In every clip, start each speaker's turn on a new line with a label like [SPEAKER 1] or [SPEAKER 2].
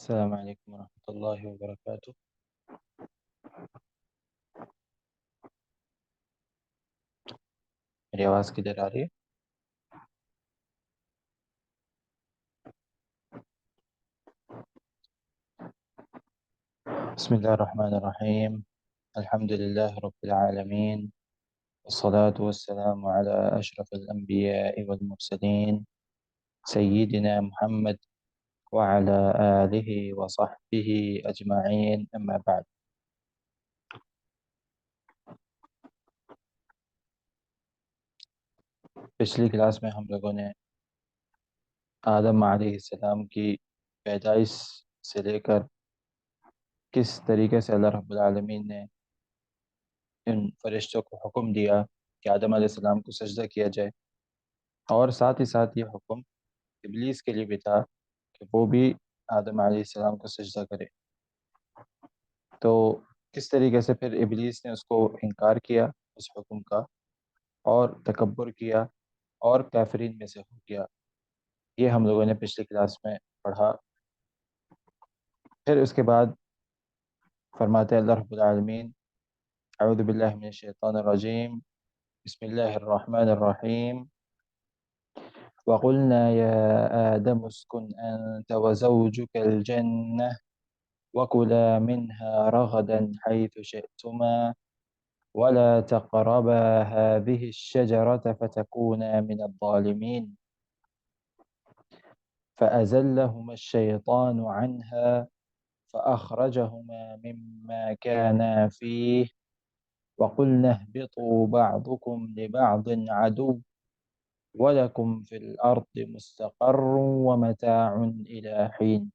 [SPEAKER 1] السلام علیکم ورحمۃ اللہ وبرکاتہ۔ میری آواز کدھر آ رہی ہے؟ بسم اللہ الرحمن الرحیم، الحمد للہ رب العالمین، والصلاة والسلام على اشرف الانبیاء والمرسلین، سیدنا محمد وعلى آلہ وصحبہ اجمعین، اما بعد۔ پچھلی کلاس میں ہم لوگوں نے آدم علیہ السلام کی پیدائش سے لے کر کس طریقے سے اللہ رب العالمین نے ان فرشتوں کو حکم دیا کہ آدم علیہ السلام کو سجدہ کیا جائے، اور ساتھ ہی ساتھ یہ حکم ابلیس کے لیے بھی تھا کہ وہ بھی آدم علیہ السلام کو سجدہ کرے۔ تو کس طریقے سے پھر ابلیس نے اس کو انکار کیا اس حکم کا، اور تکبر کیا اور کافرین میں سے ہو گیا، یہ ہم لوگوں نے پچھلی کلاس میں پڑھا۔ پھر اس کے بعد فرماتے ہیں اللہ رب العالمین، اعوذ باللہ من الشیطان الرجیم، بسم اللہ الرحمن الرحیم، وَقُلْنَا يَا آدَمُ اسْكُنْ أَنْتَ وَزَوْجُكَ الْجَنَّةَ وَكُلَا مِنْهَا رَغَدًا حَيْثُ شِئْتُمَا وَلَا تَقْرَبَا هَذِهِ الشَّجَرَةَ فَتَكُونَا مِنَ الظَّالِمِينَ فَأَزَلَّهُمَا الشَّيْطَانُ عَنْهَا فَأَخْرَجَهُمَا مِمَّا كَانَا فِيهِ وَقُلْنَا اهْبِطُوا بَعْضُكُمْ لِبَعْضٍ عَدُوٌّ وَلَكُمْ فِي الْأَرْضِ مُسْتَقَرٌّ وَمَتَاعٌ إِلَى حِينٍ۔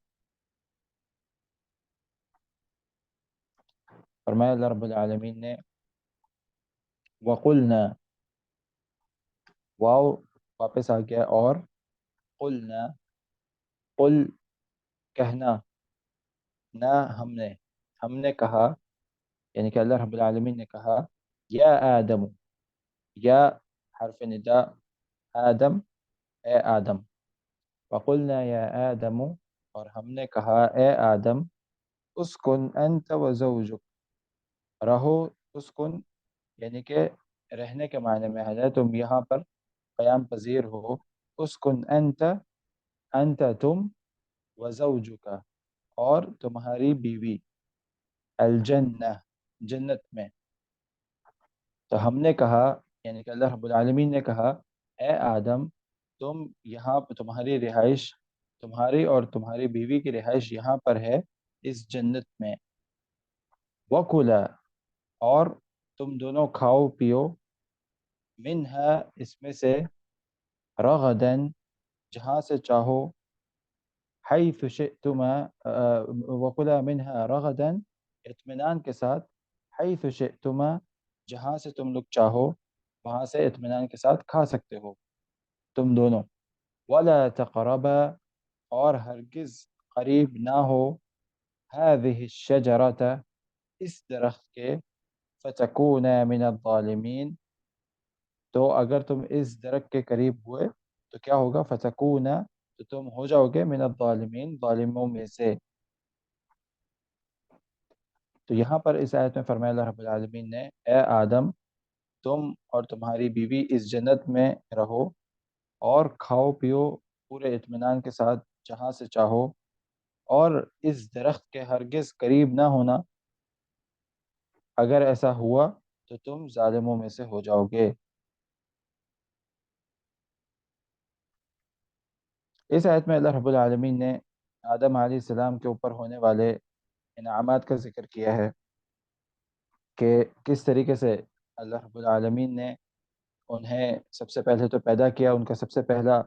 [SPEAKER 1] فرمایا اللہ رب العالمین نے وَقُلْنَا، واو واپس آ گیا، اور قلنا، قل کہنا، نہ ہم نے کہا، یعنی کہ اللہ رب العالمین نے کہا، یا آدم، یا حرف ندا، آدم اے آدم، وقلنا یا آدم، اور ہم نے کہا اے آدم، اسکن انت و زوجک، رہو، اسکن یعنی کہ رہنے کے معنی میں ہے، تم یہاں پر قیام پذیر ہو، اسکن انت، انت تم، و زوجک اور تمہاری بیوی، الجنہ جنت میں۔ تو ہم نے کہا، یعنی کہ اللہ رب العالمین نے کہا، اے آدم، تم یہاں تمہاری رہائش، تمہاری اور تمہاری بیوی کی رہائش یہاں پر ہے اس جنت میں، وَكُلَا اور تم دونوں کھاؤ پیو، منہا اس میں سے، رغدن جہاں سے چاہو، حیث شئتما وَكُلَا منہا رغدن اطمینان کے ساتھ، حیث شئتما جہاں سے تم لوگ چاہو وہاں سے اطمینان کے ساتھ کھا سکتے ہو تم دونوں، وَلَا تَقْرَبَا اور ہرگز قریب نہ ہو، هذه الشجرة اس درخت کے، فَتَكُونَا مِنَ الظَّالِمِينَ تو اگر تم اس درخت کے قریب ہوئے تو کیا ہوگا، فَتَكُونَا تو تم ہو جاؤ گے، من الظالمین ظالموں میں سے۔ تو یہاں پر اس آیت میں فرمایا اللہ رب العالمین نے، اے آدم، تم اور تمہاری بیوی اس جنت میں رہو اور کھاؤ پیو پورے اطمینان کے ساتھ جہاں سے چاہو، اور اس درخت کے ہرگز قریب نہ ہونا، اگر ایسا ہوا تو تم ظالموں میں سے ہو جاؤ گے۔ اس آیت میں اللہ رب العالمین نے آدم علیہ السلام کے اوپر ہونے والے انعامات کا ذکر کیا ہے کہ کس طریقے سے اللہ رب العالمین نے انہیں سب سے پہلے تو پیدا کیا۔ ان کا سب سے پہلا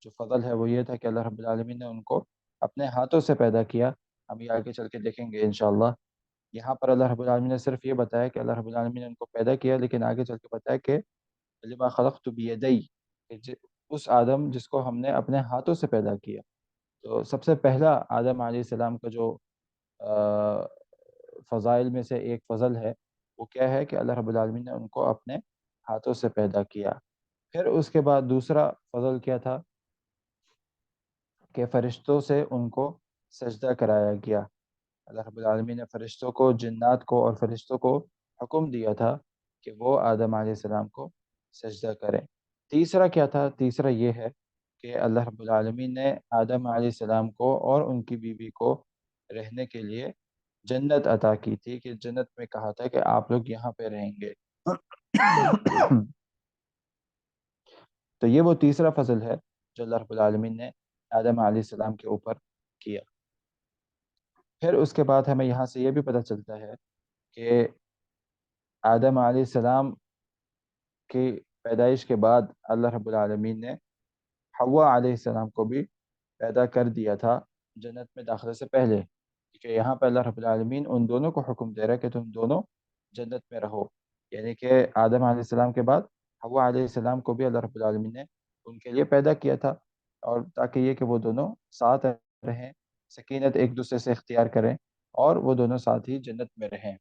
[SPEAKER 1] جو فضل ہے وہ یہ تھا کہ اللہ رب العالمین نے ان کو اپنے ہاتھوں سے پیدا کیا۔ ہم یہ آگے چل کے دیکھیں گے انشاءاللہ۔ یہاں پر اللہ رب العالمین نے صرف یہ بتایا کہ اللہ رب العالمین نے ان کو پیدا کیا، لیکن آگے چل کے بتایا کہ لما خلقت بیدی، کہ اس آدم جس کو ہم نے اپنے ہاتھوں سے پیدا کیا۔ تو سب سے پہلا آدم علیہ السلام کا جو فضائل میں سے ایک فضل ہے وہ کیا ہے کہ اللہ رب العالمین نے ان کو اپنے ہاتھوں سے پیدا کیا۔ پھر اس کے بعد دوسرا فضل کیا تھا کہ فرشتوں سے ان کو سجدہ کرایا گیا۔ اللہ رب العالمین نے فرشتوں کو، جنات کو اور فرشتوں کو حکم دیا تھا کہ وہ آدم علیہ السلام کو سجدہ کریں۔ تیسرا کیا تھا؟ تیسرا یہ ہے کہ اللہ رب العالمین نے آدم علیہ السلام کو اور ان کی بیوی کو رہنے کے لیے جنت عطا کی تھی، کہ جنت میں کہا تھا کہ آپ لوگ یہاں پہ رہیں گے۔ تو یہ وہ تیسرا فضل ہے جو اللہ رب العالمین نے آدم علیہ السلام کے اوپر کیا۔ پھر اس کے بعد ہمیں یہاں سے یہ بھی پتہ چلتا ہے کہ آدم علیہ السلام کی پیدائش کے بعد اللہ رب العالمین نے حوا علیہ السلام کو بھی پیدا کر دیا تھا جنت میں داخلے سے پہلے، کیونکہ یہاں پہ اللہ رب العالمین ان دونوں کو حکم دے رہا ہے کہ تم دونوں جنت میں رہو، یعنی کہ آدم علیہ السلام کے بعد حوا علیہ السلام کو بھی اللہ رب العالمین نے ان کے لیے پیدا کیا تھا، اور تاکہ یہ کہ وہ دونوں ساتھ رہیں، سکینت ایک دوسرے سے اختیار کریں، اور وہ دونوں ساتھ ہی جنت میں رہیں۔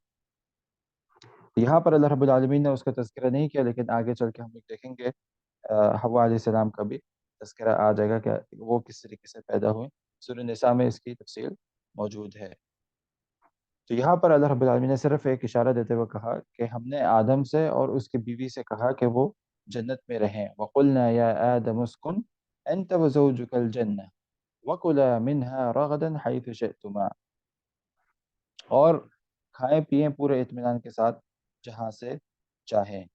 [SPEAKER 1] یہاں پر اللہ رب العالمین نے اس کا تذکرہ نہیں کیا، لیکن آگے چل کے ہم لوگ دیکھیں گے حوا علیہ السلام کا بھی تذکرہ آ جائے گا کہ وہ کس طریقے سے پیدا ہوئے۔ سورہ نساء میں اس کی تفصیل موجود ہے۔ تو یہاں پر اللہ رب العالمین نے صرف ایک اشارہ دیتے ہوئے کہا کہ ہم نے آدم سے اور اس کی بیوی سے کہا کہ وہ جنت میں رہیں۔ وَقُلْنَا يَا آدَمُ اسْكُنْ أَنْتَ وَزَوْجُكَ الْجَنَّةَ وَكُلَا مِنْهَا رَغَدًا حَيْثُ شِئْتُمَا، اور کھائیں پیئیں پورے اطمینان کے ساتھ جہاں سے چاہیں۔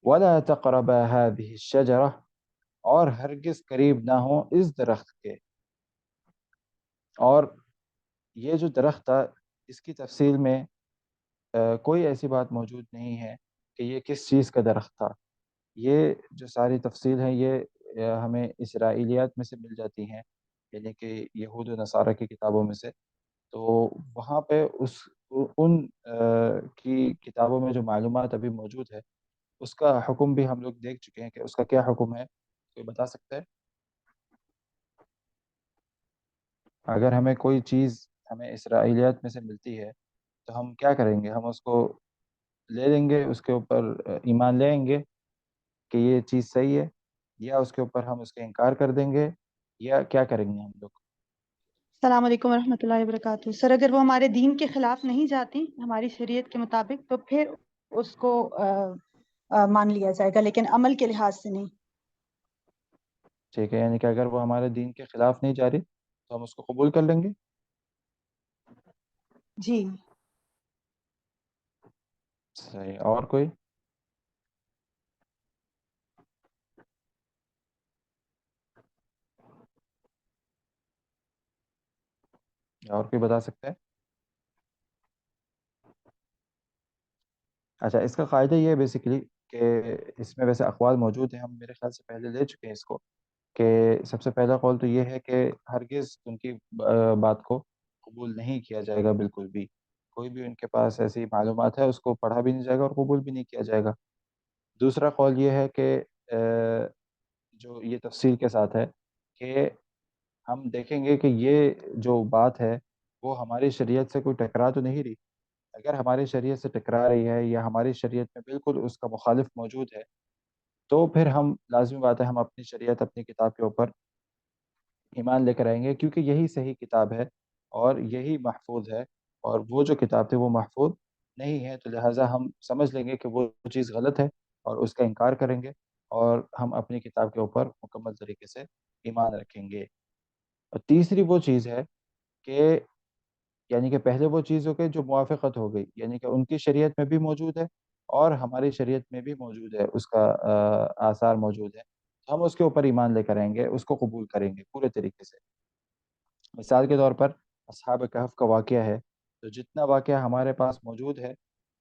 [SPEAKER 1] وَلَا تَقْرَبَا هَٰذِهِ الشَّجَرَةَ، اور ہرگز قریب نہ ہوں اس درخت کے۔ اور یہ جو درخت تھا، اس کی تفصیل میں کوئی ایسی بات موجود نہیں ہے کہ یہ کس چیز کا درخت تھا۔ یہ جو ساری تفصیل ہے یہ ہمیں اسرائیلیات میں سے مل جاتی ہیں، یعنی کہ یہود و نصارہ کی کتابوں میں سے۔ تو وہاں پہ ان کی کتابوں میں جو معلومات ابھی موجود ہے، اس کا حکم بھی ہم لوگ دیکھ چکے ہیں کہ اس کا کیا حکم ہے، کوئی بتا سکتا ہے؟ اگر ہمیں کوئی چیز ہمیں اسرائیلیات میں سے ملتی ہے تو ہم کیا کریں گے؟ ہم اس کو لے لیں گے، اس کے اوپر ایمان لیں گے کہ یہ چیز صحیح ہے، یا اس کے اوپر ہم اس کا انکار کر دیں گے، یا کیا کریں گے ہم لوگ؟
[SPEAKER 2] السلام علیکم ورحمۃ اللہ وبرکاتہ۔ سر، اگر وہ ہمارے دین کے خلاف نہیں جاتی ہماری شریعت کے مطابق تو پھر اس کو مان لیا جائے گا، لیکن عمل کے لحاظ سے نہیں۔
[SPEAKER 1] ٹھیک ہے، یعنی کہ اگر وہ ہمارے دین کے خلاف نہیں جا رہی تو ہم اس کو قبول کر لیں گے۔
[SPEAKER 2] جی۔
[SPEAKER 1] صحیح، اور کوئی؟ اور کوئی بتا سکتا ہے؟ اچھا، اس کا قاعدہ یہ ہے بیسیکلی کہ اس میں ویسے اقوال موجود ہیں، ہم میرے خیال سے پہلے لے چکے ہیں اس کو، کہ سب سے پہلا قول تو یہ ہے کہ ہرگز ان کی بات کو قبول نہیں کیا جائے گا، بالکل بھی کوئی بھی ان کے پاس ایسی معلومات ہے اس کو پڑھا بھی نہیں جائے گا اور قبول بھی نہیں کیا جائے گا۔ دوسرا قول یہ ہے کہ جو یہ تفصیل کے ساتھ ہے کہ ہم دیکھیں گے کہ یہ جو بات ہے وہ ہماری شریعت سے کوئی ٹکرا تو نہیں رہی۔ اگر ہماری شریعت سے ٹکرا رہی ہے یا ہماری شریعت میں بالکل اس کا مخالف موجود ہے، تو پھر ہم لازمی بات ہے ہم اپنی شریعت، اپنی کتاب کے اوپر ایمان لے کر آئیں گے، کیونکہ یہی صحیح کتاب ہے اور یہی محفوظ ہے، اور وہ جو کتاب تھی وہ محفوظ نہیں ہے، تو لہٰذا ہم سمجھ لیں گے کہ وہ چیز غلط ہے اور اس کا انکار کریں گے، اور ہم اپنی کتاب کے اوپر مکمل طریقے سے ایمان رکھیں گے۔ اور تیسری وہ چیز ہے کہ یعنی کہ پہلے وہ چیز ہو گئی جو موافقت ہو گئی، یعنی کہ ان کی شریعت میں بھی موجود ہے اور ہماری شریعت میں بھی موجود ہے، اس کا آثار موجود ہے، تو ہم اس کے اوپر ایمان لے کر آئیں گے، اس کو قبول کریں گے پورے طریقے سے۔ مثال کے طور پر اصحاب کہف کا واقعہ ہے، تو جتنا واقعہ ہمارے پاس موجود ہے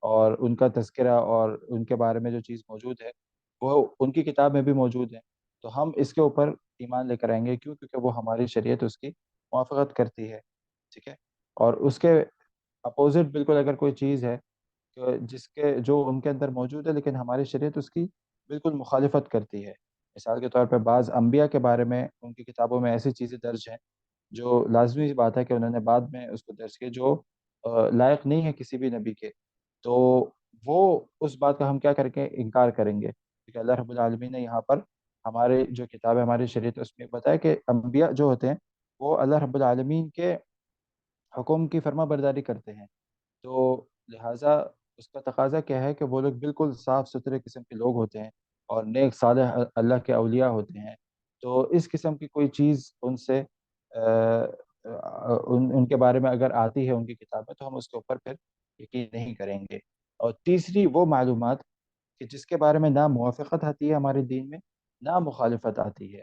[SPEAKER 1] اور ان کا تذکرہ اور ان کے بارے میں جو چیز موجود ہے وہ ان کی کتاب میں بھی موجود ہے، تو ہم اس کے اوپر ایمان لے کر آئیں گے، کیونکہ وہ ہماری شریعت اس کی موافقت کرتی ہے، ٹھیک ہے۔ اور اس کے اپوزٹ بالکل اگر کوئی چیز ہے کہ جس کے جو ان کے اندر موجود ہے لیکن ہماری شریعت اس کی بالکل مخالفت کرتی ہے، مثال کے طور پہ بعض انبیاء کے بارے میں ان کی کتابوں میں ایسی چیزیں درج ہیں جو لازمی سی بات ہے کہ انہوں نے بعد میں اس کو درج کیا، جو لائق نہیں ہے کسی بھی نبی کے، تو وہ اس بات کا ہم کیا کریں گے؟ انکار کریں گے، کیونکہ اللہ رب العالمین نے یہاں پر ہمارے جو کتاب ہے ہماری شریعت اس میں بتایا کہ انبیاء جو ہوتے ہیں وہ اللہ رب العالمین کے حکم کی فرما برداری کرتے ہیں، تو لہٰذا اس کا تقاضا کیا ہے کہ وہ لوگ بالکل صاف ستھرے قسم کے لوگ ہوتے ہیں اور نیک صالح اللہ کے اولیاء ہوتے ہیں، تو اس قسم کی کوئی چیز ان سے ان کے بارے میں اگر آتی ہے ان کی کتاب میں تو ہم اس کے اوپر پھر یقین نہیں کریں گے۔ اور تیسری وہ معلومات کہ جس کے بارے میں نہ موافقت آتی ہے ہمارے دین میں نہ مخالفت آتی ہے،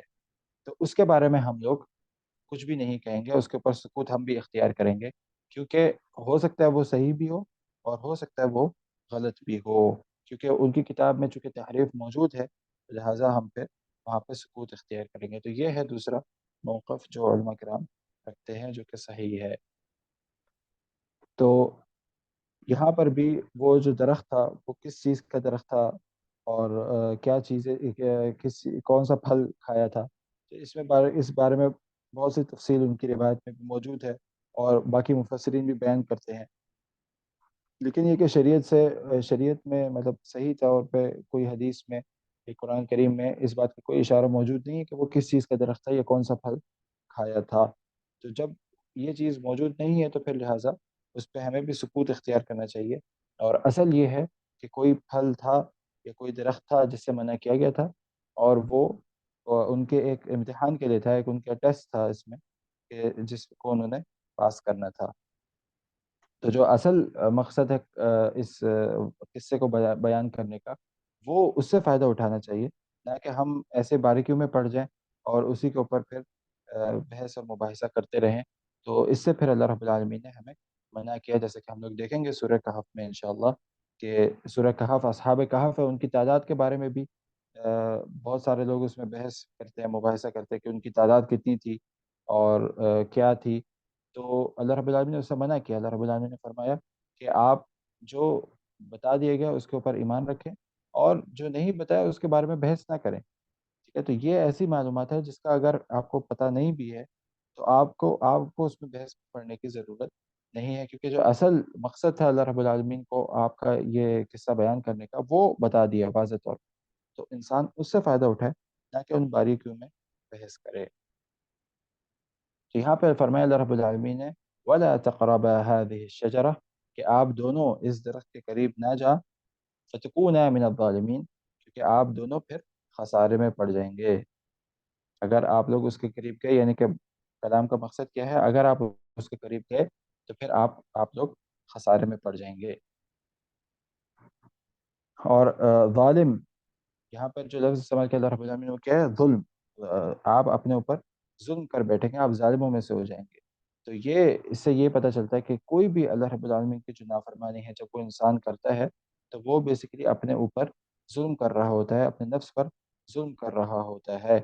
[SPEAKER 1] تو اس کے بارے میں ہم لوگ کچھ بھی نہیں کہیں گے، اس کے اوپر سکوت ہم بھی اختیار کریں گے، کیونکہ ہو سکتا ہے وہ صحیح بھی ہو اور ہو سکتا ہے وہ غلط بھی ہو، کیونکہ ان کی کتاب میں چونکہ تحریف موجود ہے لہٰذا ہم پہ وہاں پہ سکوت اختیار کریں گے۔ تو یہ ہے دوسرا موقف جو علماء کرام رکھتے ہیں جو کہ صحیح ہے۔ تو یہاں پر بھی وہ جو درخت تھا وہ کس چیز کا درخت تھا اور کیا چیزیں کس کون سا پھل کھایا تھا، تو اس بارے میں بہت سی تفصیل ان کی روایت میں بھی موجود ہے اور باقی مفسرین بھی بیان کرتے ہیں، لیکن یہ کہ شریعت میں مطلب صحیح طور پہ کوئی حدیث میں یا قرآن کریم میں اس بات کا کوئی اشارہ موجود نہیں ہے کہ وہ کس چیز کا درخت تھا یا کون سا پھل کھایا تھا، تو جب یہ چیز موجود نہیں ہے تو پھر لہٰذا اس پہ ہمیں بھی سکوت اختیار کرنا چاہیے، اور اصل یہ ہے کہ کوئی پھل تھا یا کوئی درخت تھا جس سے منع کیا گیا تھا اور وہ ان کے ایک امتحان کے لیے تھا، ایک ان کا ٹیسٹ تھا اس میں کہ جس کو انہوں نے پاس کرنا تھا۔ تو جو اصل مقصد ہے اس قصے کو بیان کرنے کا وہ اس سے فائدہ اٹھانا چاہیے، نہ کہ ہم ایسے باریکیوں میں پڑ جائیں اور اسی کے اوپر پھر بحث اور مباحثہ کرتے رہیں، تو اس سے پھر اللہ رب العالمین نے ہمیں منع کیا، جیسے کہ ہم لوگ دیکھیں گے سورہ کہف میں انشاءاللہ کہ سورہ کہف اصحاب کہف ہے، ان کی تعداد کے بارے میں بھی بہت سارے لوگ اس میں بحث کرتے ہیں مباحثہ کرتے ہیں کہ ان کی تعداد کتنی تھی اور کیا تھی، تو اللہ رب العالمین نے اس سے منع کیا۔ اللہ رب العالمین نے فرمایا کہ آپ جو بتا دیا گیا اس کے اوپر ایمان رکھیں اور جو نہیں بتایا اس کے بارے میں بحث نہ کریں، ٹھیک ہے؟ تو یہ ایسی معلومات ہے جس کا اگر آپ کو پتہ نہیں بھی ہے تو آپ کو اس میں بحث پڑھنے کی ضرورت نہیں ہے، کیونکہ جو اصل مقصد تھا اللہ رب العالمین کو آپ کا یہ قصہ بیان کرنے کا وہ بتا دیا واضح طور پر، تو انسان اس سے فائدہ اٹھائے نہ کہ ان باریکیوں میں بحث کرے۔ تو یہاں پہ فرمایا اللہ رب العالمین نے وَلَا تَقْرَبَا هَذِهِ الشَّجَرَةَ کہ آپ دونوں اس درخت کے قریب نہ جا، فَتَكُونَا مِنَ الظَّالِمِينَ کیونکہ آپ دونوں پھر خسارے میں پڑ جائیں گے۔ اگر آپ لوگ اس کے قریب گئے یعنی کہ کلام کا مقصد کیا ہے، اگر آپ اس کے قریب گئے تو پھر آپ لوگ خسارے میں پڑ جائیں گے۔ اور ظالم یہاں پر جو لفظ استعمال کیا اللہ رب العالمین نے وہ کیا ہے؟ ظلم، آپ اپنے اوپر ظلم کر بیٹھیں گے، آپ ظالموں میں سے ہو جائیں گے۔ تو یہ اس سے یہ پتہ چلتا ہے کہ کوئی بھی اللہ رب العالمین کی جو نافرمانی ہے جب کوئی انسان کرتا ہے تو وہ بیسیکلی اپنے اوپر ظلم کر رہا ہوتا ہے، اپنے نفس پر ظلم کر رہا ہوتا ہے،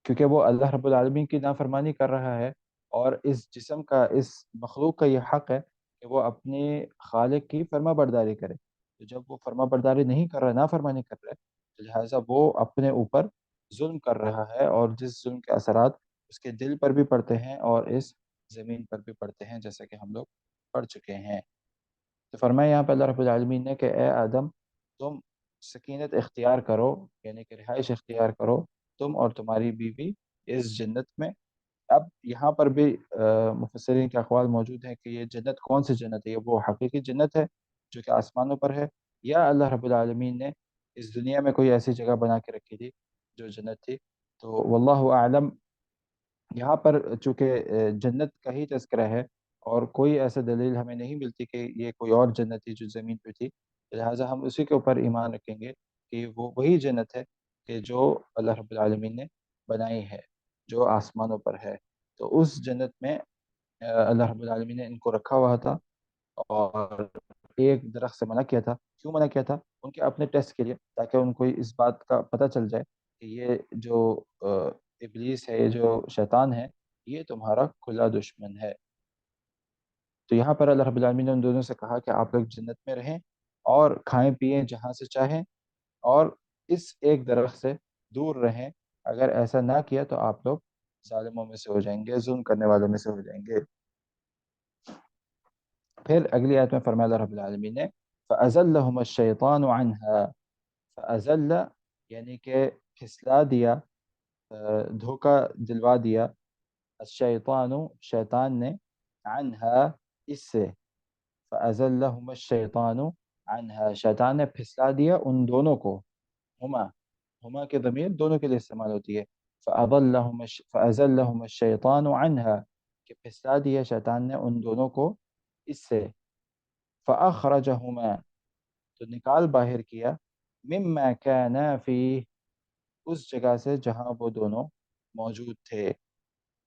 [SPEAKER 1] کیونکہ وہ اللہ رب العالمین کی نافرمانی کر رہا ہے، اور اس جسم کا اس مخلوق کا یہ حق ہے کہ وہ اپنے خالق کی فرما برداری کرے، تو جب وہ فرما برداری نہیں کر رہا، نافرمانی کر رہا ہے، تو لہٰذا وہ اپنے اوپر ظلم کر رہا ہے، اور جس ظلم کے اثرات اس کے دل پر بھی پڑتے ہیں اور اس زمین پر بھی پڑتے ہیں جیسا کہ ہم لوگ پڑھ چکے ہیں۔ تو فرمایا یہاں پہ اللہ رب العالمین نے کہ اے آدم تم سکینت اختیار کرو، یعنی کہ رہائش اختیار کرو تم اور تمہاری بیوی اس جنت میں۔ اب یہاں پر بھی مفسرین کے اقوال موجود ہیں کہ یہ جنت کون سی جنت ہے، یہ وہ حقیقی جنت ہے جو کہ آسمانوں پر ہے، یا اللہ رب العالمین نے اس دنیا میں کوئی ایسی جگہ بنا کے رکھی تھی جو جنت تھی، تو واللہ اعلم۔ یہاں پر چونکہ جنت کا ہی تذکرہ ہے اور کوئی ایسا دلیل ہمیں نہیں ملتی کہ یہ کوئی اور جنت تھی جو زمین پہ تھی، لہٰذا ہم اسی کے اوپر ایمان رکھیں گے کہ وہ وہی جنت ہے کہ جو اللہ رب العالمین نے بنائی ہے جو آسمانوں پر ہے، تو اس جنت میں اللہ رب العالمین نے ان کو رکھا ہوا تھا، اور ایک درخت سے منع کیا تھا۔ کیوں منع کیا تھا؟ ان کے اپنے ٹیسٹ کے لیے، تاکہ ان کو اس بات کا پتہ چل جائے کہ یہ جو ابلیس ہے، یہ جو شیطان ہے، یہ تمہارا کھلا دشمن ہے۔ تو یہاں پر اللہ رب العالمین نے ان دونوں سے کہا کہ آپ لوگ جنت میں رہیں اور کھائیں پئیں جہاں سے چاہیں، اور اس ایک درخت سے دور رہیں، اگر ایسا نہ کیا تو آپ لوگ ظالموں میں سے ہو جائیں گے، ظلم کرنے والوں میں سے ہو جائیں گے۔ پھر اگلی آیت میں فرمایا اللہ رب العالمین نے فَأَزَلَّهُمَ الشَّيْطَانُ عَنْهَا، فَأَزَلَّ یعنی کہ پھسلا دیا، دھوکا دلوا دیا، الشیطان شیطان نے، عنہا اس سے، فأزلہم الشیطان عنہا شیطان نے پھسلا دیا ان دونوں کو، ہما، ہما کے ضمیر دونوں کے لیے استعمال ہوتی ہے، فأزلہم الشیطان عنہا کہ پھسلا دیا شیطان نے ان دونوں کو اس سے، فأخرجہما تو نکال باہر کیا، مما کانا فیہ اس جگہ سے جہاں وہ دونوں موجود تھے،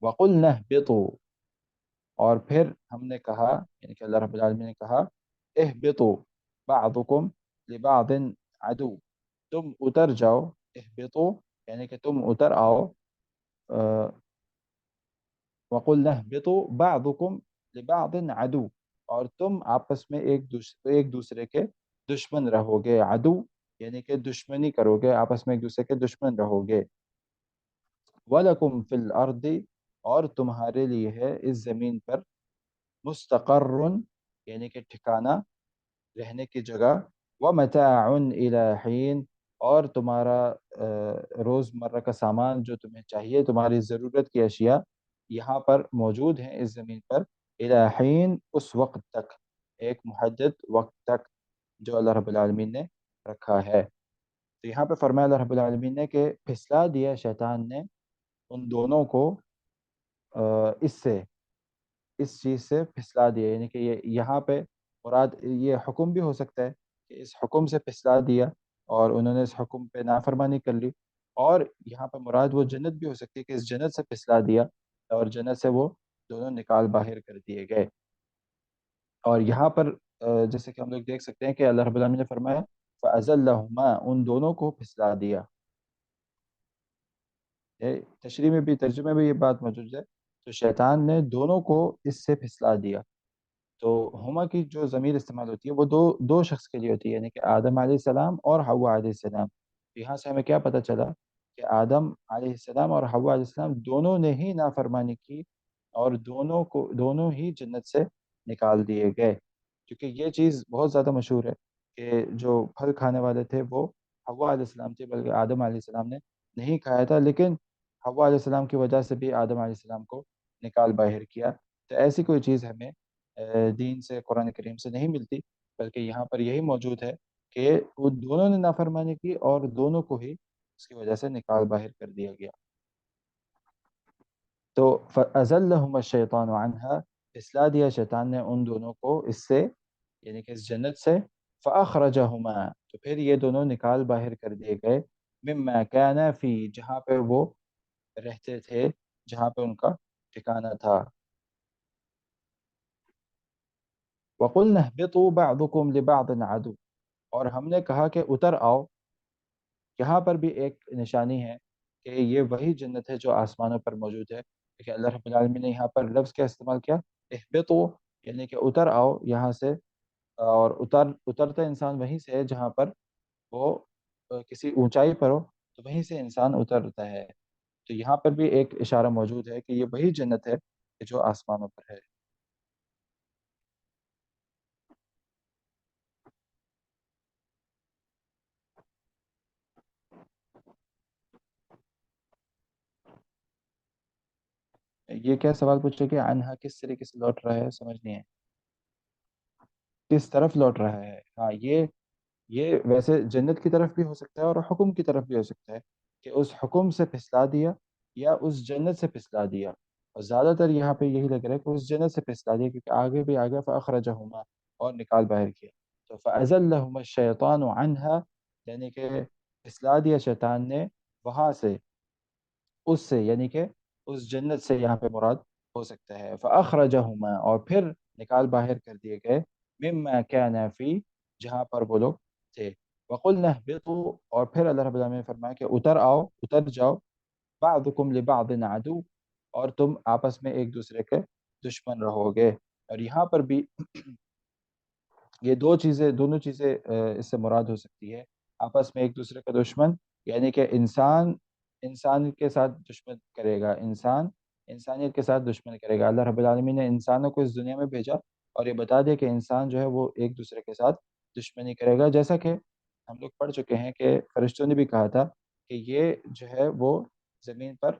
[SPEAKER 1] وقلنا اہبطوا اور پھر ہم نے کہا، یعنی کہ اللہ رب العالمین نے کہا، اہبطوا بعضکم لبعض عدو تم اتر جاؤ، اہبطوا یعنی کہ تم اتر آؤ، وقلنا اہبطوا بعضکم لبعض عدو اور تم آپس میں ایک دوسرے کے دشمن رہو گے، عدو یعنی کہ دشمنی کرو گے، آپس میں ایک دوسرے کے دشمن رہو گے، وَلَكُمْ فِي الْأَرْضِ اور تمہارے لیے ہے اس زمین پر، مستقر یعنی کہ ٹھکانہ، رہنے کی جگہ، وَمَتَاعٌ إِلَى حِينٍ اور تمہارا روز مرہ کا سامان جو تمہیں چاہیے، تمہاری ضرورت کی اشیاء یہاں پر موجود ہیں اس زمین پر، إِلَى حِين اس وقت تک، ایک محدد وقت تک جو اللہ رب العالمین نے رکھا ہے۔ تو یہاں پہ فرمایا اللہ رب العالمین نے کہ پھسلا دیا شیطان نے ان دونوں کو اس چیز سے پھسلا دیا، یعنی کہ یہاں پہ مراد یہ حکم بھی ہو سکتا ہے کہ اس حکم سے پھسلا دیا اور انہوں نے اس حکم پہ نافرمانی کر لی، اور یہاں پہ مراد وہ جنت بھی ہو سکتی ہے کہ اس جنت سے پھسلا دیا اور جنت سے وہ دونوں نکال باہر کر دیے گئے۔ اور یہاں پر جیسے کہ ہم لوگ دیکھ سکتے ہیں کہ اللہ رب العالمین نے فرمایا فَأَزَلَّهُمَا ان دونوں کو پھسلا دیا، تشریح میں بھی ترجمے میں یہ بات موجود ہے، تو شیطان نے دونوں کو اس سے پھسلا دیا۔ تو ہما کی جو ضمیر استعمال ہوتی ہے وہ دو شخص کے لیے ہوتی ہے، یعنی کہ آدم علیہ السلام اور حوا علیہ السلام۔ یہاں سے ہمیں کیا پتہ چلا کہ آدم علیہ السلام اور حوا علیہ السلام دونوں نے ہی نافرمانی کی اور دونوں ہی جنت سے نکال دیے گئے، کیونکہ یہ چیز بہت زیادہ مشہور ہے کہ جو پھل کھانے والے تھے وہ حوا علیہ السلام تھے، بلکہ آدم علیہ السلام نے نہیں کھایا تھا، لیکن حوا علیہ السلام کی وجہ سے بھی آدم علیہ السلام کو نکال باہر کیا۔ تو ایسی کوئی چیز ہمیں دین سے، قرآن کریم سے نہیں ملتی، بلکہ یہاں پر یہی موجود ہے کہ وہ دونوں نے نافرمانی کی اور دونوں کو ہی اس کی وجہ سے نکال باہر کر دیا گیا۔ تو فَأَزَلَّهُمَ الشَّيْطَانُ عَنْهَا اصلاح دیا شیطان نے ان دونوں کو اس سے، یعنی کہ اس جنت سے، فَأَخْرَجَهُمَا تو پھر یہ دونوں نکال باہر کر دیے گئے، مِمَّا كَانَ فِي جہاں پہ وہ رہتے تھے، جہاں پہ ان کا ٹھکانہ تھا۔ وَقُلْنَا اهْبِطُوا بَعْضُكُمْ لِبَعْضٍ عَدُوٌّ اور ہم نے کہا کہ اتر آؤ، یہاں پر بھی ایک نشانی ہے کہ یہ وہی جنت ہے جو آسمانوں پر موجود ہے، کہ اللہ رب العالمین نے یہاں پر لفظ کیا استعمال کیا، اہبطوا یعنی کہ اتر آؤ یہاں سے، اور اترتا انسان وہیں سے ہے جہاں پر وہ کسی اونچائی پر ہو، تو وہیں سے انسان اترتا ہے۔ تو یہاں پر بھی ایک اشارہ موجود ہے کہ یہ وہی جنت ہے کہ جو آسمانوں پر ہے۔ یہ کیا سوال پوچھے کہ عنہا کس طریقے سے لوٹ رہا ہے، سمجھ نہیں ہے، کس طرف لوٹ رہا ہے؟ ہاں یہ ویسے جنت کی طرف بھی ہو سکتا ہے اور حکم کی طرف بھی ہو سکتا ہے کہ اس حکم سے پھسلا دیا یا اس جنت سے پھسلا دیا، اور زیادہ تر یہاں پہ یہی لگ رہا ہے کہ اس جنت سے پھسلا دیا، کیونکہ آگے بھی آگے فَأَخْرَجَهُمَا اور نکال باہر کیا، تو فَأَزَلَّهُمَا الشَّيْطَانُ عَنْهَا یعنی کہ پھسلا دیا شیطان نے وہاں سے، اس سے یعنی کہ اس جنت سے یہاں پہ مراد ہو سکتا ہے، فَأَخْرَجَهُمَا اور پھر نکال باہر کر دیے گئے، مِمَّا كَانَ فِي جہاں پر وہ لوگ تھے، وَقُلْنَا اهْبِطُوا اور پھر اللہ رب العالمین نے فرمایا کہ اتر آؤ، اتر جاؤ، بَعْضُكُمْ لِبَعْضٍ عَدُوٌّ اور تم آپس میں ایک دوسرے کے دشمن رہو گے۔ اور یہاں پر بھی یہ دونوں چیزیں اس سے مراد ہو سکتی ہے، آپس میں ایک دوسرے کا دشمن یعنی کہ انسان کے ساتھ دشمن کرے گا، انسانیت کے ساتھ دشمن کرے گا۔ اللہ رب العالمین نے انسانوں کو اس دنیا میں بھیجا اور یہ بتا دیا کہ انسان جو ہے وہ ایک دوسرے کے ساتھ دشمنی کرے گا، جیسا کہ ہم لوگ پڑھ چکے ہیں کہ فرشتوں نے بھی کہا تھا کہ یہ جو ہے وہ زمین پر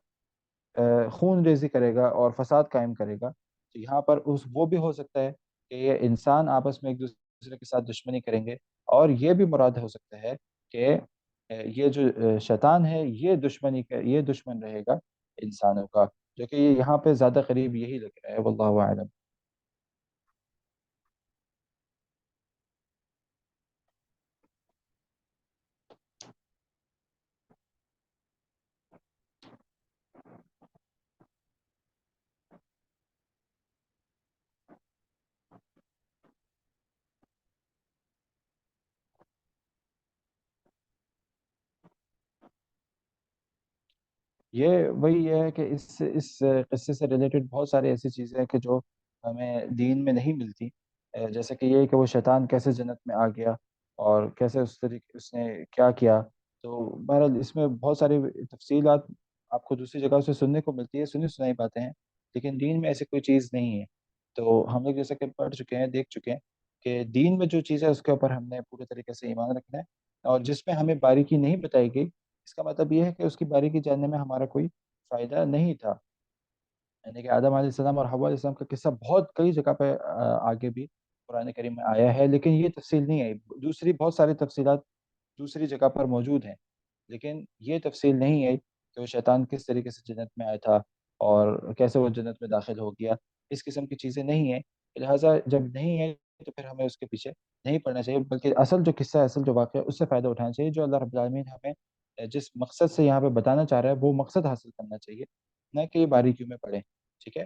[SPEAKER 1] خون ریزی کرے گا اور فساد قائم کرے گا، تو یہاں پر وہ بھی ہو سکتا ہے کہ یہ انسان آپس میں ایک دوسرے کے ساتھ دشمنی کریں گے، اور یہ بھی مراد ہو سکتا ہے کہ یہ جو شیطان ہے یہ دشمن رہے گا انسانوں کا، جو کہ یہ یہاں پہ زیادہ قریب یہی لگ رہا ہے، واللہ اعلم۔ یہ وہی ہے کہ اس قصے سے ریلیٹڈ بہت ساری ایسی چیزیں ہیں کہ جو ہمیں دین میں نہیں ملتی، جیسے کہ یہ کہ وہ شیطان کیسے جنت میں آ گیا اور کیسے اس طریقے اس نے کیا کیا۔ تو بہرحال اس میں بہت ساری تفصیلات آپ کو دوسری جگہ سے سننے کو ملتی ہے، سنی سنائی باتیں ہیں، لیکن دین میں ایسی کوئی چیز نہیں ہے۔ تو ہم لوگ جیسے کہ پڑھ چکے ہیں، دیکھ چکے ہیں کہ دین میں جو چیز ہے اس کے اوپر ہم نے پورے طریقے سے ایمان رکھنا ہے، اور جس میں ہمیں باریکی نہیں بتائی گئی، اس کا مطلب یہ ہے کہ اس کی باریکی جاننے میں ہمارا کوئی فائدہ نہیں تھا۔ یعنی کہ آدم علیہ السلام اور حوا علیہ السلام کا قصہ بہت کئی جگہ پہ آگے بھی قرآن کریم میں آیا ہے، لیکن یہ تفصیل نہیں آئی، دوسری بہت ساری تفصیلات دوسری جگہ پر موجود ہیں، لیکن یہ تفصیل نہیں ہے کہ وہ شیطان کس طریقے سے جنت میں آیا تھا اور کیسے وہ جنت میں داخل ہو گیا۔ اس قسم کی چیزیں نہیں ہیں، لہٰذا جب نہیں ہے تو پھر ہمیں اس کے پیچھے نہیں پڑنا چاہیے، بلکہ اصل جو قصہ ہے، اصل جو واقعہ ہے، اس سے فائدہ اٹھانا چاہیے، جو اللہ رب العالمین ہمیں جس مقصد سے یہاں پہ بتانا چاہ رہا ہے وہ مقصد حاصل کرنا چاہیے، نہ کہ یہ باریکیوں میں پڑے۔ ٹھیک ہے،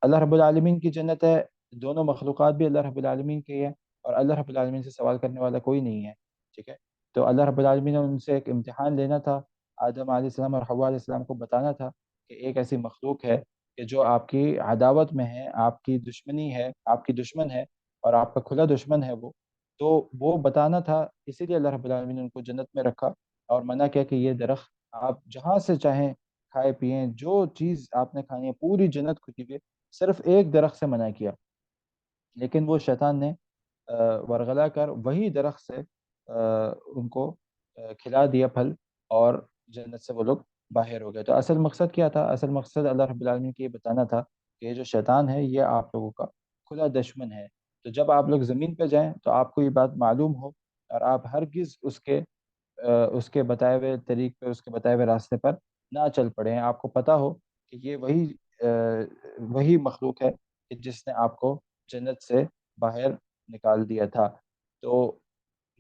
[SPEAKER 1] اللہ رب العالمین کی جنت ہے، دونوں مخلوقات بھی اللہ رب العالمین کی ہے، اور اللہ رب العالمین سے سوال کرنے والا کوئی نہیں ہے۔ ٹھیک ہے، تو اللہ رب العالمین نے ان سے ایک امتحان لینا تھا، آدم علیہ السلام اور حوا علیہ السلام کو بتانا تھا کہ ایک ایسی مخلوق ہے کہ جو آپ کی عداوت میں ہے، آپ کی دشمنی ہے، آپ کی دشمن ہے، اور آپ کا کھلا دشمن ہے وہ، تو وہ بتانا تھا، اسی لیے اللہ رب العالمین نے ان کو جنت میں رکھا اور منع کیا کہ یہ درخت آپ جہاں سے چاہیں کھائے پئیں، جو چیز آپ نے کھانی ہے پوری جنت کھلی ہوئی ہے، صرف ایک درخت سے منع کیا، لیکن وہ شیطان نے ورغلا کر وہی درخت سے ان کو کھلا دیا پھل، اور جنت سے وہ لوگ باہر ہو گئے۔ تو اصل مقصد کیا تھا؟ اصل مقصد اللہ رب العالمین کی یہ بتانا تھا کہ یہ جو شیطان ہے یہ آپ لوگوں کا کھلا دشمن ہے، تو جب آپ لوگ زمین پہ جائیں تو آپ کو یہ بات معلوم ہو، اور آپ ہرگز اس کے بتائے ہوئے طریق پہ، اس کے بتائے ہوئے راستے پر نہ چل پڑیں، آپ کو پتہ ہو کہ یہ وہی مخلوق ہے کہ جس نے آپ کو جنت سے باہر نکال دیا تھا۔ تو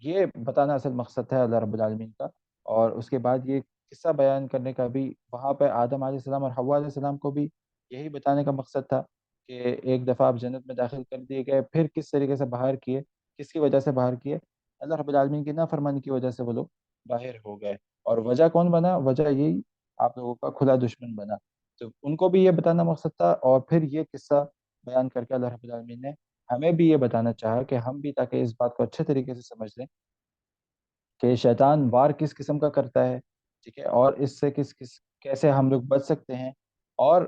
[SPEAKER 1] یہ بتانا اصل مقصد ہے اللہ رب العالمین کا، اور اس کے بعد یہ قصہ بیان کرنے کا بھی وہاں پہ آدم علیہ السلام اور حوا علیہ السلام کو بھی یہی بتانے کا مقصد تھا کہ ایک دفعہ آپ جنت میں داخل کر دیے گئے، پھر کس طریقے سے باہر کیے، کس کی وجہ سے باہر کیے؟ اللہ رب العالمین کی نافرمانی کی وجہ سے وہ لوگ باہر ہو گئے، اور وجہ کون بنا؟ وجہ یہی آپ لوگوں کا کھلا دشمن بنا۔ تو ان کو بھی یہ بتانا مقصد تھا، اور پھر یہ قصہ بیان کر کے اللہ رب العالمین نے ہمیں بھی یہ بتانا چاہا کہ ہم بھی تاکہ اس بات کو اچھے طریقے سے سمجھ لیں کہ شیطان وار کس قسم کا کرتا ہے، ٹھیک ہے، اور اس سے کیسے ہم لوگ بچ سکتے ہیں، اور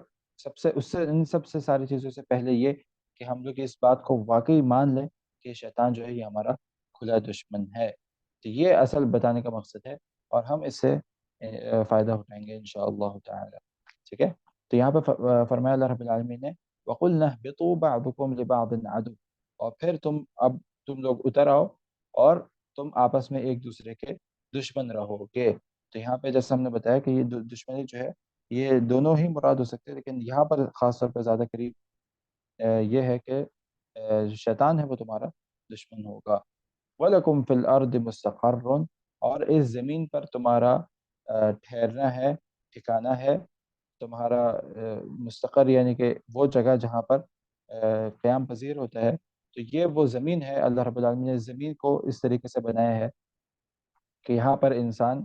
[SPEAKER 1] ان سب سے ساری چیزوں سے پہلے یہ کہ ہم لوگ اس بات کو واقعی مان لیں کہ شیطان جو ہے یہ ہمارا کھلا دشمن ہے۔ تو یہ اصل بتانے کا مقصد ہے، اور ہم اس سے فائدہ اٹھائیں گے انشاءاللہ تعالی۔ ٹھیک ہے، تو یہاں پہ فرمایا اللہ رب العالمین نے وَقُلْنَا اهْبِطُوا بَعْضُكُمْ لِبَعْضٍ عَدُوٌّ، اور پھر تم لوگ اتر آؤ اور تم آپس میں ایک دوسرے کے دشمن رہو گے۔ تو یہاں پہ جیسے ہم نے بتایا کہ یہ دشمنی جو ہے یہ دونوں ہی مراد ہو سکتے ہیں، لیکن یہاں پر خاص طور پہ زیادہ قریب یہ ہے کہ جو شیطان ہے وہ تمہارا دشمن ہوگا۔ وَلَكُمْ فِي الْأَرْضِ مُسْتَقَرٌّ، اور اس زمین پر تمہارا ٹھہرنا ہے، ٹھکانہ ہے، تمہارا مستقر یعنی کہ وہ جگہ جہاں پر قیام پذیر ہوتا ہے، تو یہ وہ زمین ہے۔ اللہ رب العالمین نے زمین کو اس طریقے سے بنایا ہے کہ یہاں پر انسان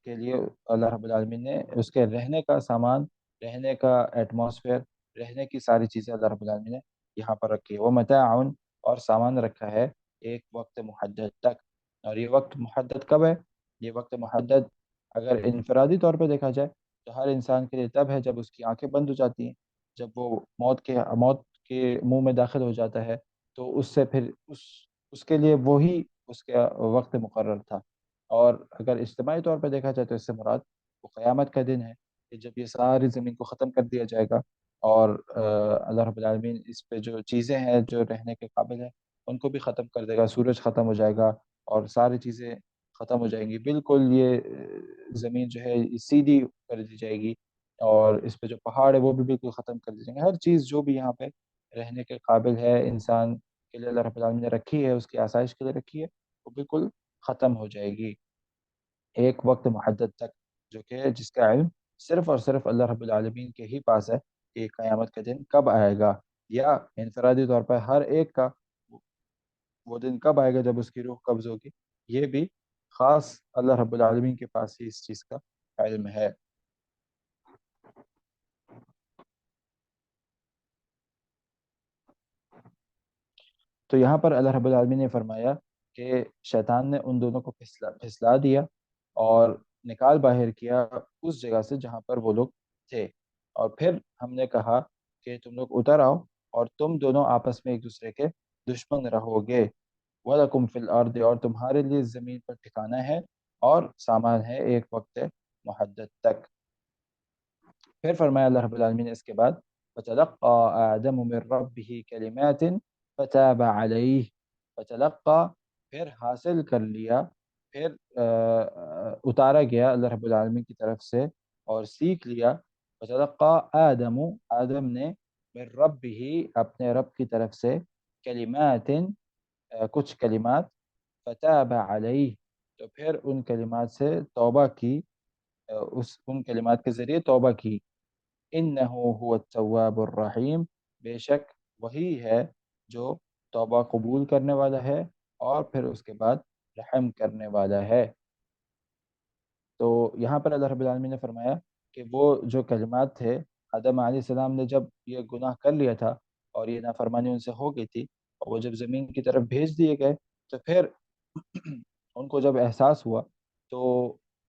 [SPEAKER 1] کے لیے اللہ رب العالمین نے اس کے رہنے کا سامان، رہنے کا ایٹماسفیئر، رہنے کی ساری چیزیں اللہ رب العالمین نے یہاں پر رکھی ہے۔ وہ متاعن، اور سامان رکھا ہے ایک وقت محدد تک، اور یہ وقت محدد کب ہے؟ یہ وقت محدد اگر انفرادی طور پہ دیکھا جائے تو ہر انسان کے لیے تب ہے جب اس کی آنکھیں بند ہو جاتی ہیں، جب وہ موت کے منہ میں داخل ہو جاتا ہے، تو اس سے پھر اس کے لیے وہی اس کا وقت مقرر تھا، اور اگر اجتماعی طور پہ دیکھا جائے تو اس سے مراد وہ قیامت کا دن ہے کہ جب یہ ساری زمین کو ختم کر دیا جائے گا، اور اللہ رب العالمین اس پہ جو چیزیں ہیں جو رہنے کے قابل ہیں ان کو بھی ختم کر دے گا، سورج ختم ہو جائے گا اور ساری چیزیں ختم ہو جائیں گی، بالکل یہ زمین جو ہے یہ سیدھی کر دی جائے گی، اور اس پہ جو پہاڑ ہے وہ بھی بالکل ختم کر دی جائیں گے، ہر چیز جو بھی یہاں پہ رہنے کے قابل ہے انسان کے لیے اللہ رب العالمین نے رکھی ہے، اس کی آسائش کے لیے رکھی ہے، وہ بالکل ختم ہو جائے گی ایک وقت محدد تک، جو کہ جس کا علم صرف اور صرف اللہ رب العالمین کے ہی پاس ہے کہ قیامت کا دن کب آئے گا، یا انفرادی طور پر ہر ایک کا وہ دن کب آئے گا جب اس کی روح قبض ہوگی، یہ بھی خاص اللہ رب العالمین کے پاس ہی اس چیز کا علم ہے۔ تو یہاں پر اللہ رب العالمین نے فرمایا کہ شیطان نے ان دونوں کو پھسلا دیا اور نکال باہر کیا اس جگہ سے جہاں پر وہ لوگ تھے، اور پھر ہم نے کہا کہ تم لوگ اتر آؤ اور تم دونوں آپس میں ایک دوسرے کے دشمن رہو گے، وَلَكُمْ فِي الْأَرْضِ، اور تمہارے لیے زمین پر ٹھکانہ ہے اور سامان ہے ایک وقت محدد تک۔ پھر فرمایا اللہ رب العالمین نے اس کے بعد فَتَلَقَّى آدَمُ مِن رَبِّهِ كَلِمَاتٍ فَتَابَ عَلَيْهِ، فتلقى پھر حاصل کر لیا، پھر اتارا گیا اللہ رب العالمین کی طرف سے اور سیکھ لیا، فتلقى آدم، آدم نے من ربه اپنے رب کی طرف سے کلمات کچھ کلمات، فتاب علیہ تو پھر ان کلمات سے توبہ کی، ان کلمات کے ذریعے توبہ کی، انہ هو التواب الرحیم، بے شک وہی ہے جو توبہ قبول کرنے والا ہے اور پھر اس کے بعد رحم کرنے والا ہے۔ تو یہاں پر اللہ رب العالمین نے فرمایا کہ وہ جو کلمات تھے، آدم علیہ السلام نے جب یہ گناہ کر لیا تھا اور یہ نافرمانی ان سے ہو گئی تھی، اور وہ جب زمین کی طرف بھیج دیے گئے تو پھر ان کو جب احساس ہوا تو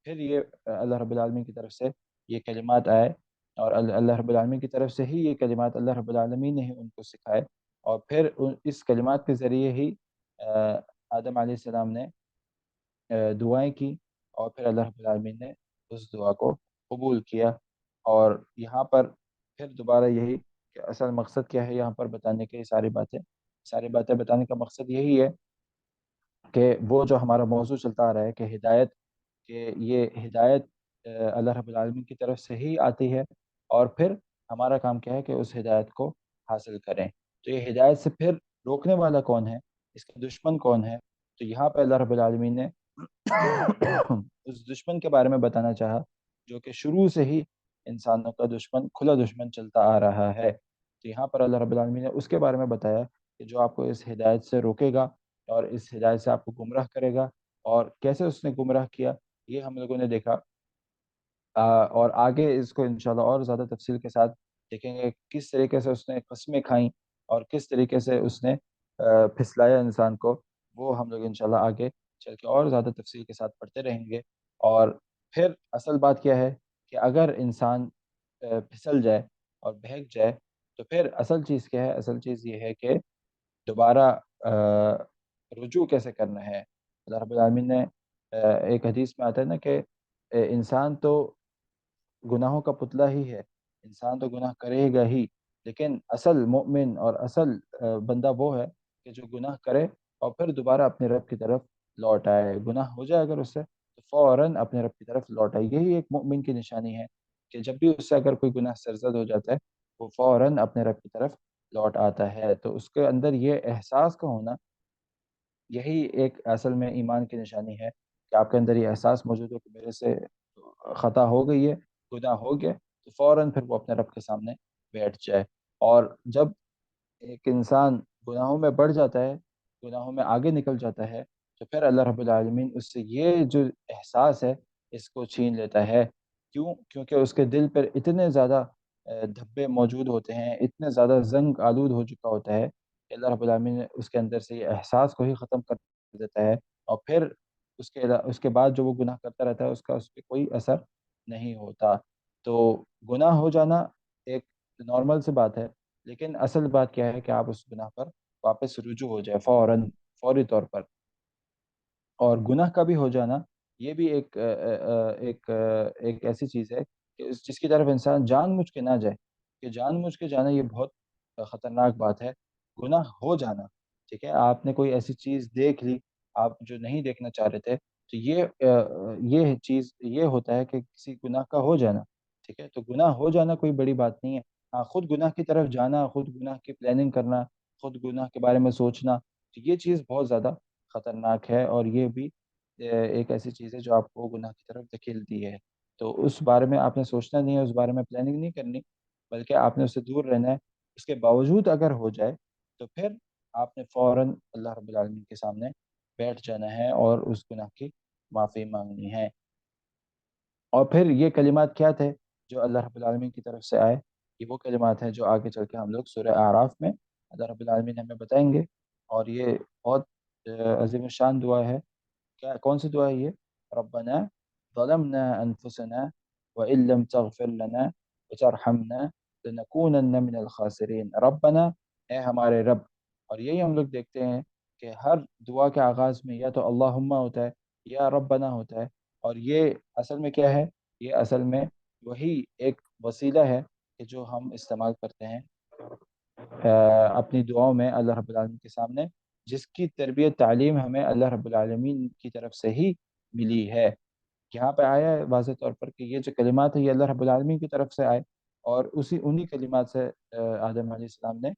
[SPEAKER 1] پھر یہ اللہ رب العالمین کی طرف سے یہ کلمات آئے، اور اللہ رب العالمین کی طرف سے ہی یہ کلمات اللہ رب العالمین نے ہی ان کو سکھائے، اور پھر اس کلمات کے ذریعے ہی آدم علیہ السلام نے دعائیں کی، اور پھر اللہ رب العالمین نے اس دعا کو قبول کیا۔ اور یہاں پر پھر دوبارہ یہی کہ اصل مقصد کیا ہے یہاں پر بتانے کے، ساری باتیں بتانے کا مقصد یہی ہے کہ وہ جو ہمارا موضوع چلتا آ رہا ہے کہ ہدایت، کہ یہ ہدایت اللہ رب العالمین کی طرف سے ہی آتی ہے، اور پھر ہمارا کام کیا ہے کہ اس ہدایت کو حاصل کریں۔ تو یہ ہدایت سے پھر روکنے والا کون ہے، اس کا دشمن کون ہے، تو یہاں پہ اللہ رب العالمین نے اس دشمن کے بارے میں بتانا چاہا جو کہ شروع سے ہی انسانوں کا دشمن، کھلا دشمن چلتا آ رہا ہے، تو یہاں پر اللہ رب العالمین نے اس کے بارے میں بتایا کہ جو آپ کو اس ہدایت سے روکے گا اور اس ہدایت سے آپ کو گمراہ کرے گا، اور کیسے اس نے گمراہ کیا یہ ہم لوگوں نے دیکھا، اور آگے اس کو انشاءاللہ اور زیادہ تفصیل کے ساتھ دیکھیں گے کس طریقے سے اس نے قسمیں کھائیں اور کس طریقے سے اس نے پھسلایا انسان کو، وہ ہم لوگ انشاءاللہ آگے چل کے اور زیادہ تفصیل کے ساتھ پڑھتے رہیں گے۔ اور پھر اصل بات کیا ہے کہ اگر انسان پھسل جائے اور بہک جائے تو پھر اصل چیز کیا ہے، اصل چیز یہ ہے کہ دوبارہ رجوع کیسے کرنا ہے۔ اللہ رب العالمین نے ایک حدیث میں آتا ہے نا کہ انسان تو گناہوں کا پتلا ہی ہے، انسان تو گناہ کرے گا ہی، لیکن اصل مومن اور اصل بندہ وہ ہے کہ جو گناہ کرے اور پھر دوبارہ اپنے رب کی طرف لوٹ آئے، گناہ ہو جائے اگر اس سے تو فوراً اپنے رب کی طرف لوٹ آئے، یہی ایک مومن کی نشانی ہے کہ جب بھی اس سے اگر کوئی گناہ سرزد ہو جاتا ہے وہ فوراً اپنے رب کی طرف لوٹ آتا ہے، تو اس کے اندر یہ احساس کا ہونا، یہی ایک اصل میں ایمان کی نشانی ہے کہ آپ کے اندر یہ احساس موجود ہو کہ میرے سے خطا ہو گئی ہے، گناہ ہو گیا، تو فوراً پھر وہ اپنے رب کے سامنے بیٹھ جائے۔ اور جب ایک انسان گناہوں میں بڑھ جاتا ہے، گناہوں میں آگے نکل جاتا ہے، تو پھر اللہ رب العالمین اس سے یہ جو احساس ہے اس کو چھین لیتا ہے، کیونکہ اس کے دل پر اتنے زیادہ دھبے موجود ہوتے ہیں، اتنے زیادہ زنگ آلود ہو چکا ہوتا ہے کہ اللہ رب العالمین نے اس کے اندر سے یہ احساس کو ہی ختم کر دیتا ہے، اور پھر اس کے بعد جو وہ گناہ کرتا رہتا ہے اس کا اس پہ کوئی اثر نہیں ہوتا۔ تو گناہ ہو جانا ایک نارمل سی بات ہے، لیکن اصل بات کیا ہے کہ آپ اس گناہ پر واپس رجوع ہو جائے فوراً، فوری طور پر، اور گناہ کا بھی ہو جانا یہ بھی ایک ایسی چیز ہے کہ جس کی طرف انسان جان بوجھ کے نہ جائے، کہ جان بوجھ کے جانا یہ بہت خطرناک بات ہے۔ گناہ ہو جانا، ٹھیک ہے، آپ نے کوئی ایسی چیز دیکھ لی آپ جو نہیں دیکھنا چاہ رہے تھے، تو یہ چیز یہ ہوتا ہے کہ کسی گناہ کا ہو جانا، ٹھیک ہے، تو گناہ ہو جانا کوئی بڑی بات نہیں ہے۔ ہاں، خود گناہ کی طرف جانا، خود گناہ کی پلاننگ کرنا، خود گناہ کے بارے میں سوچنا، تو یہ چیز بہت زیادہ خطرناک ہے، اور یہ بھی ایک ایسی چیز ہے جو آپ کو گناہ کی طرف دھکیلتی ہے۔ تو اس بارے میں آپ نے سوچنا نہیں ہے، اس بارے میں پلاننگ نہیں کرنی، بلکہ آپ نے اس سے دور رہنا ہے۔ اس کے باوجود اگر ہو جائے تو پھر آپ نے فوراً اللہ رب العالمین کے سامنے بیٹھ جانا ہے اور اس گناہ کی معافی مانگنی ہے۔ اور پھر یہ کلمات کیا تھے جو اللہ رب العالمین کی طرف سے آئے؟ یہ وہ کلمات ہیں جو آگے چل کے ہم لوگ سورہ اعراف میں اللہ رب العالمین ہمیں بتائیں گے، اور یہ بہت عظیم الشان دعا ہے۔ کون سی دعا ہے یہ؟ ربنا ظلمنا انفسنا وان لم تغفر لنا وترحمنا لنکونن من الخاسرین۔ ربنا، اے ہمارے رب، اور یہی ہم لوگ دیکھتے ہیں کہ ہر دعا کے آغاز میں یا تو اللہم ہوتا ہے یا ربنا ہوتا ہے، اور یہ اصل میں کیا ہے؟ یہ اصل میں وہی ایک وسیلہ ہے کہ جو ہم استعمال کرتے ہیں اپنی دعاؤں میں اللہ رب العالمین کے سامنے، جس کی تربیت تعلیم ہمیں اللہ رب العالمین کی طرف سے ہی ملی ہے۔ یہاں پہ آیا ہے واضح طور پر کہ یہ جو کلمات ہیں یہ اللہ رب العالمین کی طرف سے آئے، اور انہی کلمات سے آدم علیہ السلام نے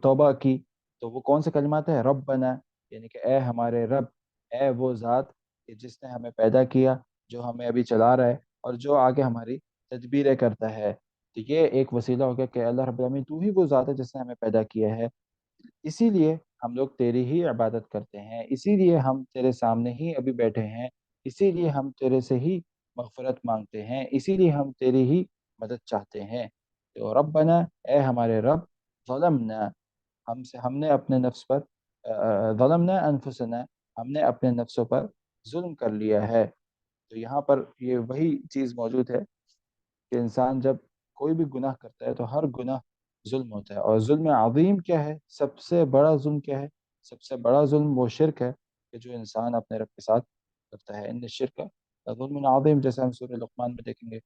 [SPEAKER 1] توبہ کی۔ تو وہ کون سے کلمات ہیں؟ ربنا، یعنی کہ اے ہمارے رب، اے وہ ذات کہ جس نے ہمیں پیدا کیا، جو ہمیں ابھی چلا رہا ہے، اور جو آگے ہماری تدبیریں کرتا ہے۔ تو یہ ایک وسیلہ ہو گیا کہ اللہ رب العالمین تو ہی وہ ذات ہے جس نے ہمیں پیدا کیا ہے، اسی لیے ہم لوگ تیری ہی عبادت کرتے ہیں، اسی لیے ہم تیرے سامنے ہی ابھی بیٹھے ہیں، اسی لیے ہم تیرے سے ہی مغفرت مانگتے ہیں، اسی لیے ہم تیری ہی مدد چاہتے ہیں۔ تو ربنا، اے ہمارے رب، ظلمنا، ہم نے اپنے نفس پر ظلمنا انفسنا، ہم نے اپنے نفسوں پر ظلم کر لیا ہے۔ تو یہاں پر یہ وہی چیز موجود ہے کہ انسان جب کوئی بھی گناہ کرتا ہے تو ہر گناہ ظلم ہوتا ہے، اور ظلم عظیم کیا ہے؟ سب سے بڑا ظلم کیا ہے؟ سب سے بڑا ظلم وہ شرک ہے کہ جو انسان اپنے رب کے ساتھ کرتا ہے۔ ان الشرک ظلم عظیم، جیسے ہم سورہ لقمان میں دیکھیں گے،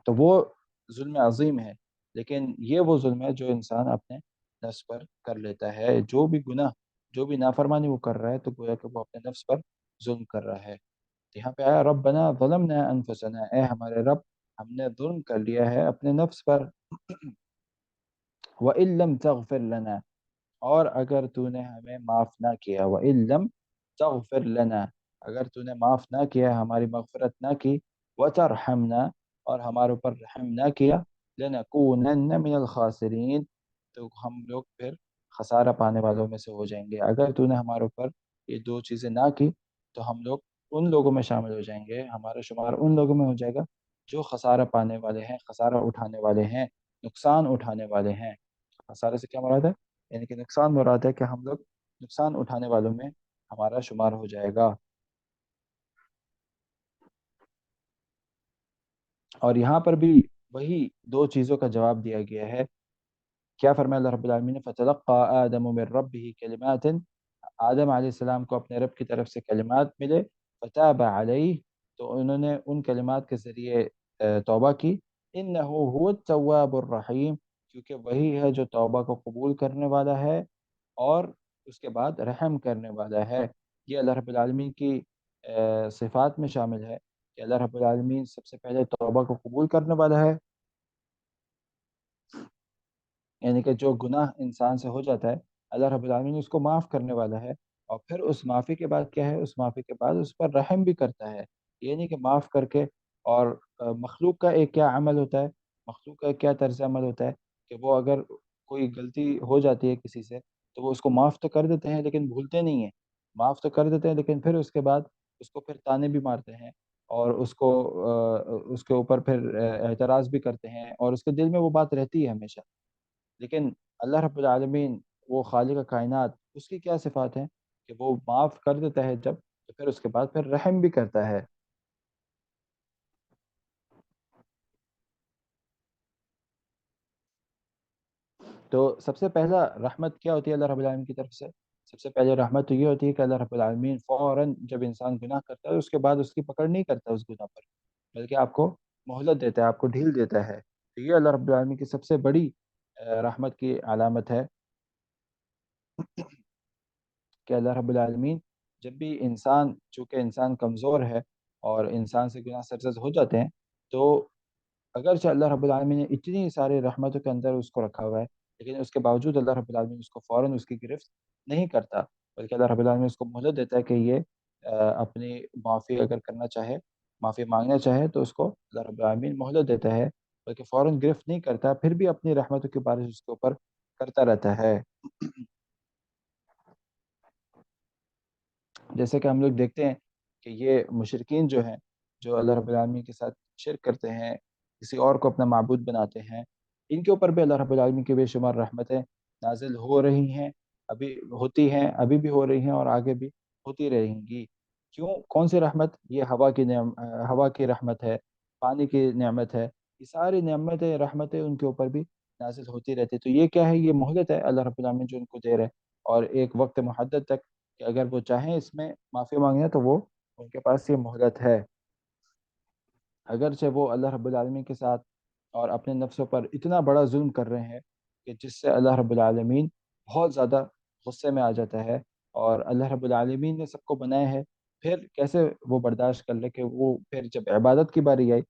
[SPEAKER 1] تو وہ ظلم عظیم ہے۔ لیکن یہ وہ ظلم ہے جو انسان اپنے نفس پر کر لیتا ہے، جو بھی گناہ، جو بھی نافرمانی وہ کر رہا ہے، تو گویا کہ وہ اپنے نفس پر ظلم کر رہا ہے۔ یہاں پہ آیا ربنا ظلمنا انفسنا، اے ہمارے رب، ہم نے ظلم کر لیا ہے اپنے نفس پر، وَإِن لَّمْ تَغْفِرْ لَنَا، اور اگر تو نے ہمیں معاف نہ کیا، وَإِن لَّمْ تَغْفِرْ لَنَا، اگر تو نے معاف نہ کیا، ہماری مغفرت نہ کی، وَتَرْحَمْنَا، اور ہمارے اوپر رحم نہ کیا، لَنَكُونَنَّ مِنَ الْخَاسِرِينَ، تو ہم لوگ پھر خسارہ پانے والوں میں سے ہو جائیں گے۔ اگر تو نے ہمارے اوپر یہ دو چیزیں نہ کی تو ہم لوگ ان لوگوں میں شامل ہو جائیں گے، ہمارا شمار ان لوگوں میں ہو جائے گا جو خسارہ پانے والے ہیں، خسارہ اٹھانے والے ہیں، نقصان اٹھانے والے ہیں۔ خسارے سے کیا مراد ہے؟ یعنی کہ نقصان مراد ہے کہ ہم لوگ نقصان اٹھانے والوں میں ہمارا شمار ہو جائے گا۔ اور یہاں پر بھی وہی دو چیزوں کا جواب دیا گیا ہے۔ کیا فرمایا اللہ رب العالمین نے؟ فَتَلَقَّى آدَمُ مِن رَبِّهِ كَلِمَاتٍ، آدم علیہ السلام کو اپنے رب کی طرف سے کلمات ملے، فَتَابَ عَلَيْهِ، تو انہوں نے ان کلمات کے ذریعے توبہ کی، إِنَّهُ هُوَ التَّوَّابُ الرَّحِيمُ، کیونکہ وہی ہے جو توبہ کو قبول کرنے والا ہے اور اس کے بعد رحم کرنے والا ہے۔ یہ اللہ رب العالمین کی صفات میں شامل ہے کہ اللہ رب العالمین سب سے پہلے توبہ کو قبول کرنے والا ہے، یعنی کہ جو گناہ انسان سے ہو جاتا ہے اللہ رب العالمین اس کو معاف کرنے والا ہے، اور پھر اس معافی کے بعد کیا ہے؟ اس معافی کے بعد اس پر رحم بھی کرتا ہے۔ یہ نہیں کہ معاف کر کے، اور مخلوق کا ایک کیا عمل ہوتا ہے، مخلوق کا ایک کیا طرز عمل ہوتا ہے کہ وہ اگر کوئی غلطی ہو جاتی ہے کسی سے تو وہ اس کو معاف تو کر دیتے ہیں لیکن بھولتے نہیں ہیں، معاف تو کر دیتے ہیں لیکن پھر اس کے بعد اس کو پھر تانے بھی مارتے ہیں، اور اس کے اوپر پھر اعتراض بھی کرتے ہیں، اور اس کے دل میں وہ بات رہتی ہے ہمیشہ۔ لیکن اللہ رب العالمین، وہ خالق کائنات، اس کی کیا صفات ہیں کہ وہ معاف کر دیتا ہے جب، تو پھر اس کے بعد پھر رحم بھی کرتا ہے۔ تو سب سے پہلا رحمت کیا ہوتی ہے اللہ رب العالمین کی طرف سے؟ سب سے پہلے رحمت تو یہ ہوتی ہے کہ اللہ رب العالمین فوراً جب انسان گناہ کرتا ہے اس کے بعد اس کی پکڑ نہیں کرتا اس گناہ پر، بلکہ آپ کو مہلت دیتا ہے، آپ کو ڈھیل دیتا ہے. تو یہ اللہ رب العالمین کی سب سے بڑی رحمت کی علامت ہے کہ اللہ رب العالمین جب بھی انسان، چونکہ انسان کمزور ہے اور انسان سے گناہ سرزد ہو جاتے ہیں، تو اگرچہ اللہ رب العالمین نے اتنی ساری رحمتوں کے اندر اس کو رکھا ہوا ہے، لیکن اس کے باوجود اللہ رب العالمین اس کو فوراً اس کی گرفت نہیں کرتا، بلکہ اللہ رب العالمین اس کو مہلت دیتا ہے کہ یہ اپنی معافی اگر کرنا چاہے، معافی مانگنا چاہے تو اس کو اللہ رب العالمین مہلت دیتا ہے، بلکہ فوراً گرفت نہیں کرتا، پھر بھی اپنی رحمتوں کی بارش اس کے اوپر کرتا رہتا ہے. جیسے کہ ہم لوگ دیکھتے ہیں کہ یہ مشرکین جو ہیں، جو اللہ رب العالمین کے ساتھ شرک کرتے ہیں، کسی اور کو اپنا معبود بناتے ہیں، ان کے اوپر بھی اللہ رب العالمین کی بے شمار رحمتیں نازل ہو رہی ہیں، ابھی ہوتی ہیں، ابھی بھی ہو رہی ہیں اور آگے بھی ہوتی رہیں گی. کیوں؟ کون سی رحمت؟ یہ ہوا کی رحمت ہے، پانی کی نعمت ہے، یہ ساری نعمتیں رحمتیں ان کے اوپر بھی نازل ہوتی رہتی. تو یہ کیا ہے؟ یہ مہلت ہے اللہ رب العالمین جو ان کو دے رہے ہیں، اور ایک وقت محدد تک کہ اگر وہ چاہیں اس میں معافی مانگنا تو وہ ان کے پاس یہ مہلت ہے. اگرچہ وہ اللہ رب العالمین کے ساتھ اور اپنے نفسوں پر اتنا بڑا ظلم کر رہے ہیں کہ جس سے اللہ رب العالمین بہت زیادہ غصے میں آ جاتا ہے، اور اللہ رب العالمین نے سب کو بنایا ہے، پھر کیسے وہ برداشت کر لے کہ وہ پھر جب عبادت کی باری آئے،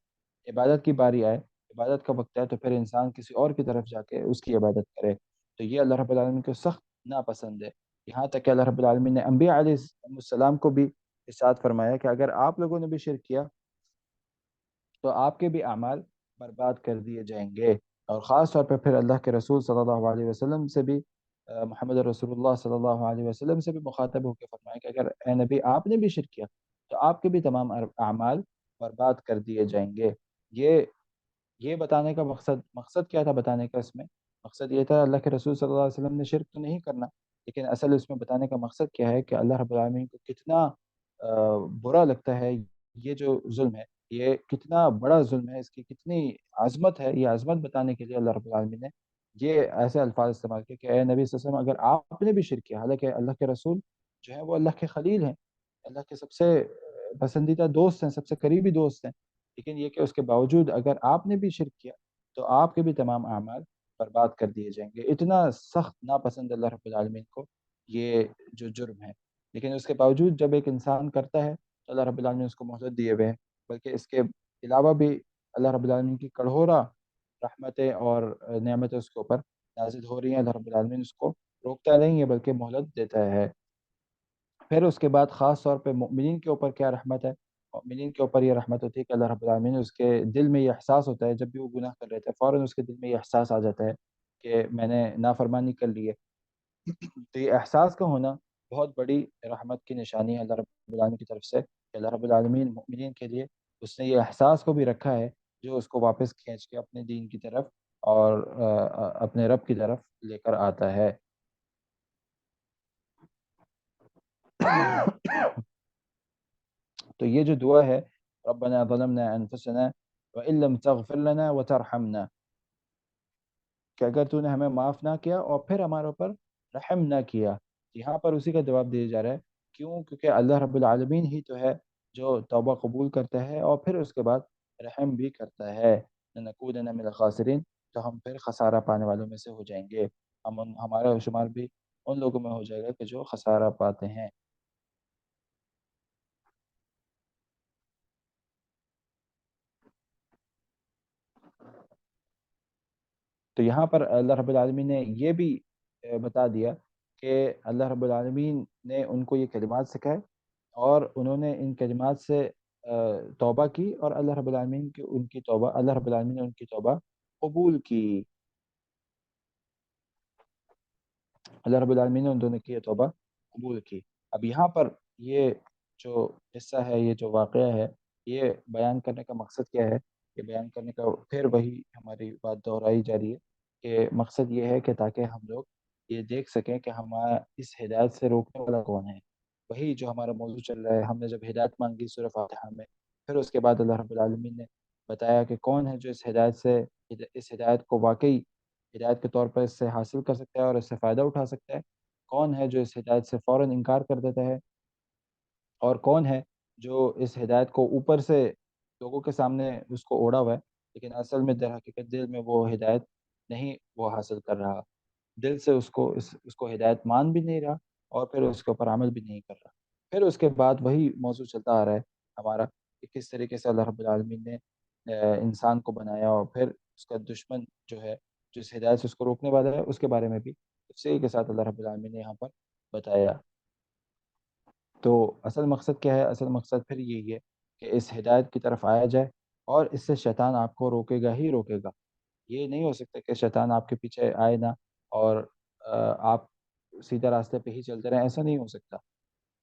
[SPEAKER 1] عبادت کا وقت ہے، تو پھر انسان کسی اور کی طرف جا کے اس کی عبادت کرے. تو یہ اللہ رب العالمین کو سخت ناپسند ہے. یہاں تک کہ اللہ رب العالمین نے انبیاء علیہ السلام کو بھی ارشاد فرمایا کہ اگر آپ لوگوں نے بھی شرک کیا تو آپ کے بھی اعمال برباد کر دیے جائیں گے. اور خاص طور پہ پھر اللہ کے رسول صلی اللہ علیہ وسلم سے بھی محمد رسول اللہ صلی اللہ علیہ وسلم سے بھی مخاطب ہو کے فرمایا کہ اگر اے نبی آپ نے بھی شرک کیا تو آپ کے بھی تمام اعمال برباد کر دیے جائیں گے. یہ یہ بتانے کا مقصد کیا تھا بتانے کا؟ اس میں مقصد یہ تھا اللہ کے رسول صلی اللہ علیہ وسلم نے شرک تو نہیں کرنا، لیکن اصل اس میں بتانے کا مقصد کیا ہے کہ اللہ رب العالمین کو کتنا برا لگتا ہے یہ جو ظلم ہے، یہ کتنا بڑا ظلم ہے، اس کی کتنی عظمت ہے. یہ عظمت بتانے کے لیے اللہ رب العالمین نے یہ ایسے الفاظ استعمال کیے کہ اے نبی صلی اللہ علیہ وسلم اگر آپ نے بھی شرک کیا، حالانکہ اللہ کے رسول جو ہے وہ اللہ کے خلیل ہیں، اللہ کے سب سے پسندیدہ دوست ہیں، سب سے قریبی دوست ہیں، لیکن یہ کہ اس کے باوجود اگر آپ نے بھی شرک کیا تو آپ کے بھی تمام اعمال برباد کر دیے جائیں گے. اتنا سخت ناپسند اللہ رب العالمین کو یہ جو جرم ہے، لیکن اس کے باوجود جب ایک انسان کرتا ہے تو اللہ رب العالمین اس کو مہلت دیے ہوئے ہیں. بلکہ اس کے علاوہ بھی اللہ رب العالمین کی کڑہورا رحمتیں اور نعمتیں اس کے اوپر نازل ہو رہی ہیں. اللہ رب العالمین اس کو روکتا نہیں ہے بلکہ مہلت دیتا ہے. پھر اس کے بعد خاص طور پہ مؤمنین کے اوپر کیا رحمت ہے؟ مؤمنین کے اوپر یہ رحمت ہوتی ہے کہ اللہ رب العالمین اس کے دل میں یہ احساس ہوتا ہے، جب بھی وہ گناہ کر رہے تھے فوراً اس کے دل میں یہ احساس آ جاتا ہے کہ میں نے نافرمانی کر لی ہے. تو یہ احساس کا ہونا بہت بڑی رحمت کی نشانی ہے اللہ رب العالمین کی طرف سے کہ اللہ رب العالمین مؤمنین کے لیے اس نے یہ احساس کو بھی رکھا ہے جو اس کو واپس کھینچ کے اپنے دین کی طرف اور اپنے رب کی طرف لے کر آتا ہے. تو یہ جو دعا ہے ربنا ظلمنا انفسنا وان لم تغفر لنا وترحمنا، کہ اگر تو نے ہمیں معاف نہ کیا اور پھر ہمارے اوپر رحم نہ کیا. یہاں پر اسی کا جواب دیا جا رہا ہے. کیوں؟ کیونکہ اللہ رب العالمین ہی تو ہے جو توبہ قبول کرتا ہے اور پھر اس کے بعد رحم بھی کرتا ہے. لنکونن من الخاسرین، تو ہم پھر خسارہ پانے والوں میں سے ہو جائیں گے، ہمارا شمار بھی ان لوگوں میں ہو جائے گا کہ جو خسارہ پاتے ہیں. تو یہاں پر اللہ رب العالمین نے یہ بھی بتا دیا کہ اللہ رب العالمین نے ان کو یہ کلمات سکھائے اور انہوں نے ان کلمات سے توبہ کی، اور اللہ رب العالمین کی ان کی توبہ، اللہ رب العالمین نے ان کی توبہ قبول کی. اللہ رب العالمین نے ان دونوں کی یہ توبہ قبول کی. اب یہاں پر یہ جو قصہ ہے، یہ جو واقعہ ہے، یہ بیان کرنے کا مقصد کیا ہے؟ یہ بیان کرنے کا پھر وہی ہماری بات دہرائی جا رہی ہے کہ مقصد یہ ہے کہ تاکہ ہم لوگ یہ دیکھ سکیں کہ ہمارا اس ہدایت سے روکنے والا کون ہے. وہی جو ہمارا موضوع چل رہا ہے، ہم نے جب ہدایت مانگی سورہ فاتحہ میں، پھر اس کے بعد اللہ رب العالمین نے بتایا کہ کون ہے جو اس ہدایت کو واقعی ہدایت کے طور پر اس سے حاصل کر سکتا ہے اور اس سے فائدہ اٹھا سکتا ہے. کون ہے جو اس ہدایت سے فوراً انکار کر دیتا ہے، اور کون ہے جو اس ہدایت کو اوپر سے لوگوں کے سامنے اس کو اوڑا ہوا ہے، لیکن اصل میں در حقیقت دل میں وہ ہدایت نہیں وہ حاصل کر رہا، دل سے اس کو ہدایت مان بھی نہیں رہا، اور پھر اس کے اوپر عمل بھی نہیں کر رہا۔ پھر اس کے بعد وہی موضوع چلتا آ رہا ہے ہمارا، کہ کس طریقے سے اللہ رب العالمین نے انسان کو بنایا، اور پھر اس کا دشمن جو ہے، جو اس ہدایت سے اس کو روکنے والا ہے، اس کے بارے میں بھی تفصیل کے ساتھ اللہ رب العالمین نے یہاں پر بتایا۔ تو اصل مقصد کیا ہے؟ اصل مقصد پھر یہی ہے کہ اس ہدایت کی طرف آیا جائے، اور اس سے شیطان آپ کو روکے گا ہی روکے گا۔ یہ نہیں ہو سکتا کہ شیطان آپ کے پیچھے آئے نہ، اور آپ سیدھے راستے پہ ہی چلتے رہیں، ایسا نہیں ہو سکتا۔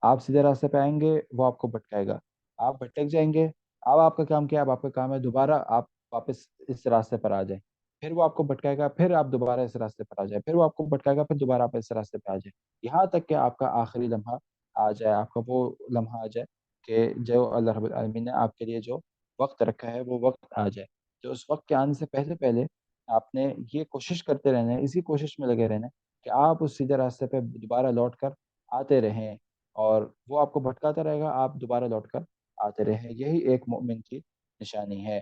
[SPEAKER 1] آپ سیدھے راستے پہ آئیں گے، وہ آپ کو بھٹکائے گا، آپ بھٹک جائیں گے، اب آپ کا کام کیا ہے؟ اب آپ کا کام ہے دوبارہ آپ واپس اس راستے پر آ جائیں، پھر وہ آپ کو بھٹکائے گا، پھر آپ دوبارہ اس راستے پر آ جائیں، پھر وہ آپ کو بھٹکائے گا، پھر دوبارہ آپ اس راستے پہ آ جائیں، یہاں تک کہ آپ کا آخری لمحہ آ جائے، آپ کا وہ لمحہ آ جائے کہ جو اللہ رب العالمین نے آپ کے لیے جو وقت رکھا ہے وہ وقت آ جائے۔ تو اس وقت کے آنے سے پہلے پہلے آپ نے یہ کوشش کرتے رہنا ہے، اسی کوشش میں لگے رہنا ہے کہ آپ اس سیدھے راستے پہ دوبارہ لوٹ کر آتے رہیں، اور وہ آپ کو بھٹکاتا رہے گا، آپ دوبارہ لوٹ کر آتے رہیں۔ یہی ایک مومن کی نشانی ہے۔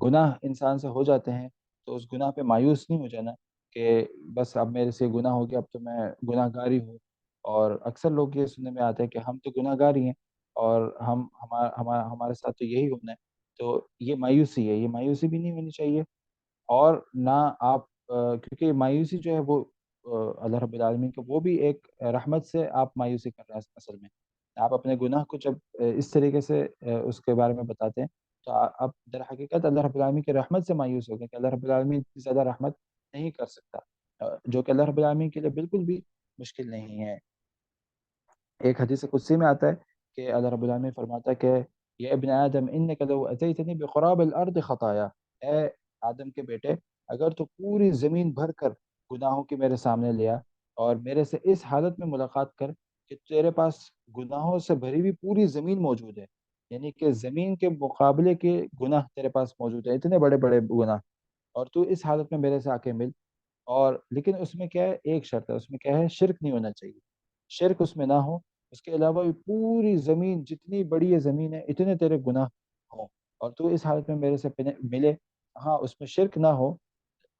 [SPEAKER 1] گناہ انسان سے ہو جاتے ہیں تو اس گناہ پہ مایوس نہیں ہو جانا کہ بس اب میرے سے گناہ ہو گیا، اب تو میں گناہ گار ہی ہوں۔ اور اکثر لوگ یہ سننے میں آتے ہیں کہ ہم تو گناہ گار ہی ہیں، اور ہمارے ساتھ تو یہی ہونا ہے۔ تو یہ مایوسی ہے، یہ مایوسی بھی نہیں ہونی چاہیے، اور نہ آپ کیونکہ مایوسی جو ہے وہ اللہ رب العالمین کو وہ بھی ایک رحمت سے آپ مایوسی کر رہے ہیں اصل میں۔ آپ اپنے گناہ کو جب اس طریقے سے اس کے بارے میں بتاتے ہیں، تو آپ در حقیقت اللہ رب العالمین کی رحمت سے مایوس ہو گئے، کہ اللہ رب العالمین اتنی زیادہ رحمت نہیں کر سکتا، جو کہ اللہ رب العالمین کے لیے بالکل بھی مشکل نہیں ہے۔ ایک حدیث قدسی میں آتا ہے کہ اللہ رب العالمین فرماتا ہے کہ یا ابن آدم انک لو اتیتنی بقراب الارض خطایا، اے آدم کے بیٹے، اگر تو پوری زمین بھر کر گناہوں کی میرے سامنے لیا، اور میرے سے اس حالت میں ملاقات کر کہ تیرے پاس گناہوں سے بھری ہوئی پوری زمین موجود ہے، یعنی کہ زمین کے مقابلے کے گناہ تیرے پاس موجود ہے، اتنے بڑے بڑے گناہ، اور تو اس حالت میں میرے سے آ کے مل، اور لیکن اس میں کیا ہے؟ ایک شرط ہے، اس میں کیا ہے؟ شرک نہیں ہونا چاہیے، شرک اس میں نہ ہو، اس کے علاوہ بھی پوری زمین جتنی بڑی یہ زمین ہے اتنے تیرے گناہ ہوں، اور تو اس حالت میں میرے سے ملے، ہاں اس میں شرک نہ ہو،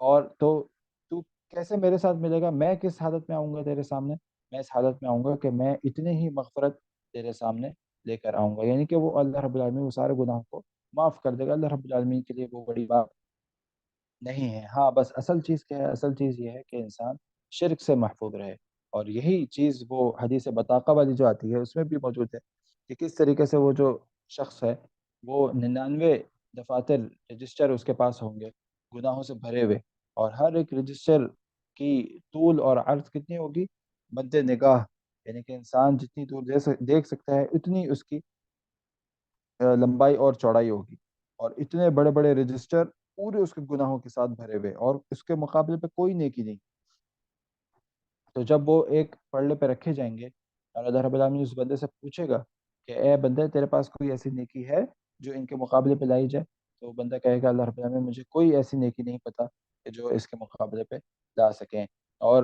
[SPEAKER 1] اور تو کیسے میرے ساتھ ملے گا؟ میں کس حالت میں آؤں گا تیرے سامنے؟ میں اس حالت میں آؤں گا کہ میں اتنے ہی مغفرت تیرے سامنے لے کر آؤں گا، یعنی کہ وہ اللہ رب العالمین وہ سارے گناہوں کو معاف کر دے گا۔ اللہ رب العالمین کے لیے وہ بڑی بات نہیں ہے۔ ہاں بس اصل چیز کیا ہے؟ اصل چیز یہ ہے کہ انسان شرک سے محفوظ رہے، اور یہی چیز وہ حدیث بطاقہ والی جو آتی ہے اس میں بھی موجود ہے، کہ کس طریقے سے وہ جو شخص ہے وہ 99 دفاتر رجسٹر اس کے پاس ہوں گے گناہوں سے بھرے ہوئے، اور ہر ایک رجسٹر کی طول اور عرض کتنی ہوگی؟ مد نگاہ، یعنی کہ انسان جتنی دور دیکھ سکتا ہے اتنی اس کی لمبائی اور چوڑائی ہوگی، اور اتنے بڑے بڑے رجسٹر پورے اس کے گناہوں کے ساتھ بھرے ہوئے، اور اس کے مقابلے پہ کوئی نیکی نہیں۔ تو جب وہ ایک پلڑے پہ رکھے جائیں گے، اور اللہ رب العالمین اس بندے سے پوچھے گا کہ اے بندے تیرے پاس کوئی ایسی نیکی ہے جو ان کے مقابلے پہ لائی جائے؟ تو وہ بندہ کہے گا اللہ رب العالمین مجھے کوئی ایسی نیکی نہیں پتہ کہ جو اس کے مقابلے پہ لا سکیں، اور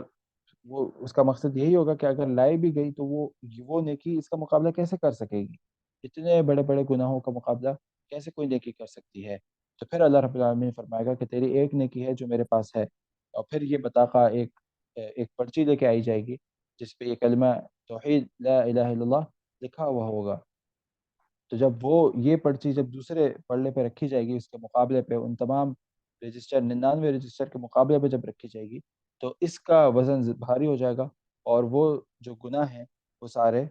[SPEAKER 1] وہ اس کا مقصد یہی ہوگا کہ اگر لائی بھی گئی تو وہ نیکی اس کا مقابلہ کیسے کر سکے گی؟ اتنے بڑے بڑے گناہوں کا مقابلہ کیسے کوئی نیکی کر سکتی ہے؟ تو پھر اللہ رب العالمین فرمائے گا کہ تیری ایک نیکی ہے جو میرے پاس ہے، اور پھر یہ بطاقہ ایک پرچی لے کے آئی جائے گی جس پہ یہ کلمہ توحید لا الہ الا اللہ لکھا ہوا ہوگا۔ تو جب وہ یہ پرچی جب دوسرے پلڑے پہ رکھی جائے گی، اس کے مقابلے پہ ان تمام رجسٹر 99 رجسٹر کے مقابلے پہ جب رکھی جائے گی، تو اس کا وزن بھاری ہو جائے گا، اور وہ جو گناہ ہیں وہ سارے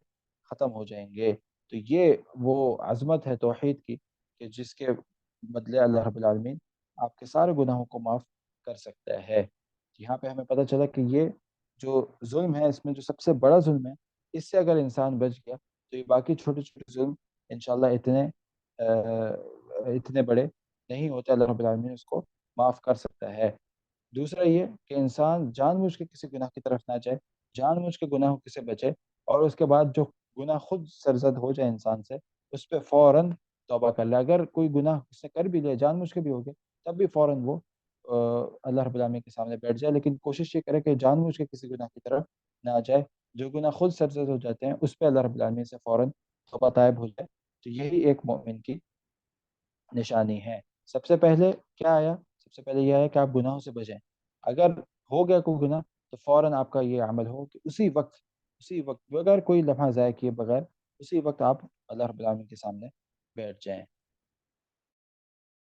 [SPEAKER 1] ختم ہو جائیں گے۔ تو یہ وہ عظمت ہے توحید کی، کہ جس کے بدلے اللہ رب العالمین آپ کے سارے گناہوں کو معاف کر سکتا ہے۔ یہاں پہ ہمیں پتہ چلا کہ یہ جو ظلم ہے اس میں جو سب سے بڑا ظلم ہے، اس سے اگر انسان بچ گیا تو یہ باقی چھوٹے چھوٹے ظلم انشاءاللہ اتنے بڑے نہیں ہوتے، اللہ رب العالمین اس کو معاف کر سکتا ہے۔ دوسرا یہ کہ انسان جان بوجھ کے کسی گناہ کی طرف نہ جائے، جان بوجھ کے گناہوں سے بچے، اور اس کے بعد جو گناہ خود سرزد ہو جائے انسان سے، اس پہ فوراً توبہ کر لے۔ اگر کوئی گناہ اس نے کر بھی لیا، جان بوجھ کے بھی ہو گیا، تب بھی فوراً وہ اللہ رب العالمین کے سامنے بیٹھ جائے، لیکن کوشش یہ کرے کہ جان بوجھ کے کسی گناہ کی طرف نہ آ جائے، جو گناہ خود سرزد ہو جاتے ہیں اس پہ اللہ رب العالمین سے فوراً توبہ طائب ہو جائے، تو یہی ایک مومن کی نشانی ہے۔ سب سے پہلے کیا آیا؟ سب سے پہلے یہ آیا کہ آپ گناہوں سے بچیں۔ اگر ہو گیا کوئی گناہ تو فوراً آپ کا یہ عمل ہو کہ اسی وقت بغیر کوئی لمحہ ضائع کیے بغیر اسی وقت آپ اللہ رب العالمین کے سامنے بیٹھ جائیں۔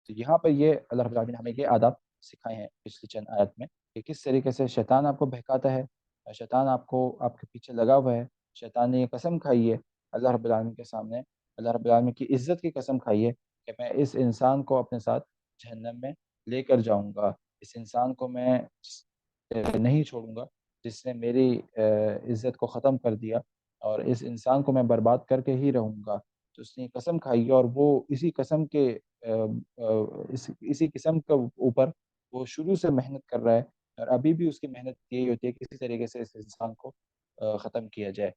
[SPEAKER 1] تو یہاں پر یہ اللہ رب العالمین نے ہمیں یہ آداب سکھائے ہیں پچھلی چند آیت میں، کہ کس طریقے سے شیطان آپ کو بہکاتا ہے، شیطان آپ کے پیچھے لگا ہوا ہے، شیطان نے یہ قسم کھائی ہے اللہ رب العالمین کے سامنے، اللہ رب العالمین کی عزت کی قسم کھائی ہے کہ میں اس انسان کو اپنے ساتھ جہنم میں لے کر جاؤں گا، اس انسان کو میں نہیں چھوڑوں گا جس نے میری عزت کو ختم کر دیا، اور اس انسان کو میں برباد کر کے ہی رہوں گا۔ تو اس نے قسم کھائی ہے، اور وہ اسی قسم کے اسی قسم کے اوپر وہ شروع سے محنت کر رہا ہے، اور ابھی بھی اس کی محنت یہی ہوتی ہے کہ کسی طریقے سے اس انسان کو ختم کیا جائے۔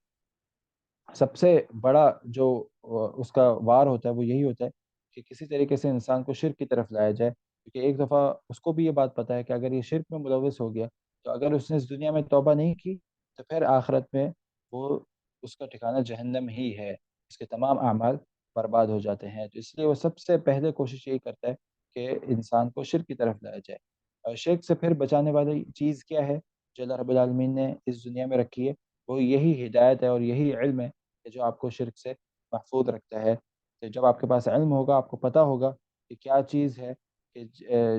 [SPEAKER 1] سب سے بڑا جو اس کا وار ہوتا ہے وہ یہی ہوتا ہے کہ کسی طریقے سے انسان کو شرک کی طرف لایا جائے، کیونکہ ایک دفعہ اس کو بھی یہ بات پتہ ہے کہ اگر یہ شرک میں ملوث ہو گیا تو اگر اس نے اس دنیا میں توبہ نہیں کی تو پھر آخرت میں وہ اس کا ٹھکانہ جہنم ہی ہے، اس کے تمام اعمال برباد ہو جاتے ہیں۔ تو اس لیے وہ سب سے پہلے کوشش یہی کرتا ہے کہ انسان کو شرک کی طرف لایا جائے، اور شرک سے پھر بچانے والی چیز کیا ہے جو اللہ رب العالمین نے اس دنیا میں رکھی ہے؟ وہ یہی ہدایت ہے اور یہی علم ہے کہ جو آپ کو شرک سے محفوظ رکھتا ہے۔ کہ جب آپ کے پاس علم ہوگا، آپ کو پتہ ہوگا کہ کیا چیز ہے کہ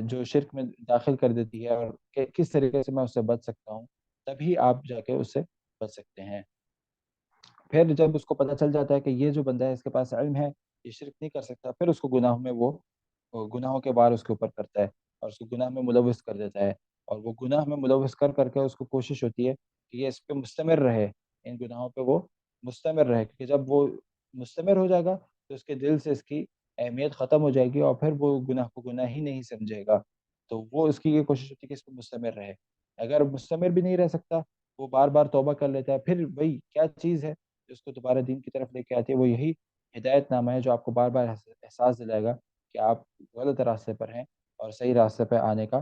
[SPEAKER 1] جو شرک میں داخل کر دیتی ہے، اور کہ کس طریقے سے میں اس سے بچ سکتا ہوں، تبھی آپ جا کے اس سے بچ سکتے ہیں۔ پھر جب اس کو پتہ چل جاتا ہے کہ یہ جو بندہ ہے اس کے پاس علم ہے، یہ شرک نہیں کر سکتا، پھر اس کو گناہوں میں وہ گناہوں کے بار اس کے اوپر کرتا ہے اور اس کو گناہ میں ملوث کر دیتا ہے، اور وہ گناہ میں ملوث کر کر کے اس کو کوشش ہوتی ہے کہ یہ اس پہ مستمر رہے، ان گناہوں پہ وہ مستمر رہے، کیونکہ جب وہ مستمر ہو جائے گا تو اس کے دل سے اس کی اہمیت ختم ہو جائے گی، اور پھر وہ گناہ کو گناہ ہی نہیں سمجھے گا۔ تو وہ اس کی یہ کوشش ہوتی ہے کہ اس پہ مستمر رہے۔ اگر مستمر بھی نہیں رہ سکتا، وہ بار بار توبہ کر لیتا ہے، پھر وہی کیا چیز ہے جو اس کو دوبارہ دین کی طرف لے کے آتی ہے؟ وہ یہی ہدایت نامہ ہے جو آپ کو بار بار احساس دلائے گا کہ آپ غلط راستے پر ہیں اور صحیح راستے پہ آنے کا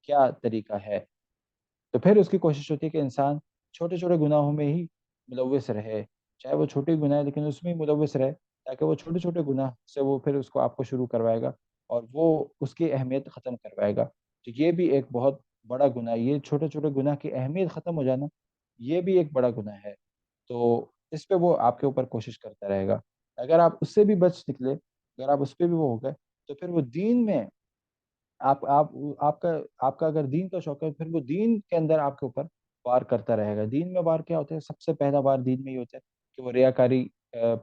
[SPEAKER 1] کیا طریقہ ہے۔ تو پھر اس کی کوشش ہوتی ہے کہ انسان چھوٹے چھوٹے گناہوں میں ہی ملوث رہے، چاہے وہ چھوٹی گناہ ہے لیکن اس میں ہی ملوث رہے، تاکہ وہ چھوٹے چھوٹے گناہ سے وہ پھر اس کو آپ کو شروع کروائے گا اور وہ اس کی اہمیت ختم کروائے گا۔ تو یہ بھی ایک بہت بڑا گناہ ہے، یہ چھوٹے چھوٹے گناہ کی اہمیت ختم ہو جانا، یہ بھی ایک بڑا گناہ ہے۔ تو اس پہ وہ آپ کے اوپر کوشش کرتا رہے گا۔ اگر آپ اس سے بھی بچ نکلے، اگر آپ اس پہ بھی وہ ہو گئے، تو پھر وہ دین میں آپ آپ آپ کا اگر دین کا شوق ہے، پھر وہ دین کے اندر آپ کے اوپر وار کرتا رہے گا۔ دین میں وار کیا ہوتا ہے؟ سب سے پہلا وار دین میں یہ ہوتا ہے کہ وہ ریاکاری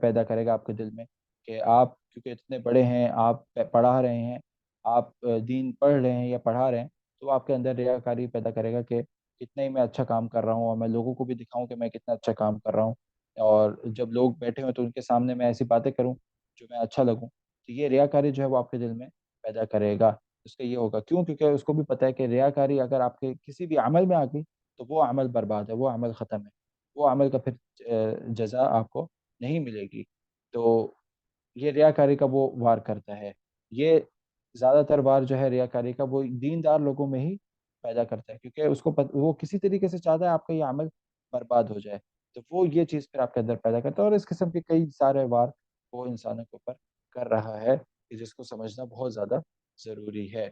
[SPEAKER 1] پیدا کرے گا آپ کے دل میں، کہ آپ کیونکہ اتنے بڑے ہیں، آپ پڑھا رہے ہیں، آپ دین پڑھ رہے ہیں یا پڑھا رہے ہیں، تو وہ آپ کے اندر ریاکاری پیدا کرے گا کہ کتنا ہی میں اچھا کام کر رہا ہوں، اور میں لوگوں کو بھی دکھاؤں کہ میں کتنا اچھا کام کر رہا ہوں، اور جب لوگ بیٹھے ہویں تو ان کے سامنے میں ایسی باتیں کروں جو میں اچھا لگوں۔ تو یہ ریاکاری جو ہے وہ آپ کے دل میں پیدا کرے گا۔ اس کا یہ ہوگا کیوں؟ کیونکہ اس کو بھی پتہ ہے کہ ریاکاری اگر آپ کے کسی بھی عمل میں آ گئی تو وہ عمل برباد ہے، وہ عمل ختم ہے، وہ عمل کا پھر جزا آپ کو نہیں ملے گی۔ تو یہ ریاکاری کا وہ وار کرتا ہے۔ یہ زیادہ تر وار جو ہے ریاکاری کا وہ دیندار لوگوں میں ہی پیدا کرتا ہے، کیونکہ اس کو وہ کسی طریقے سے چاہتا ہے آپ کا یہ عمل برباد ہو جائے، تو وہ یہ چیز پھر آپ کے اندر پیدا کرتا ہے، اور اس قسم کے کئی سارے وار وہ انسانوں کے اوپر کر رہا ہے، کہ جس کو سمجھنا بہت زیادہ ضروری ہے۔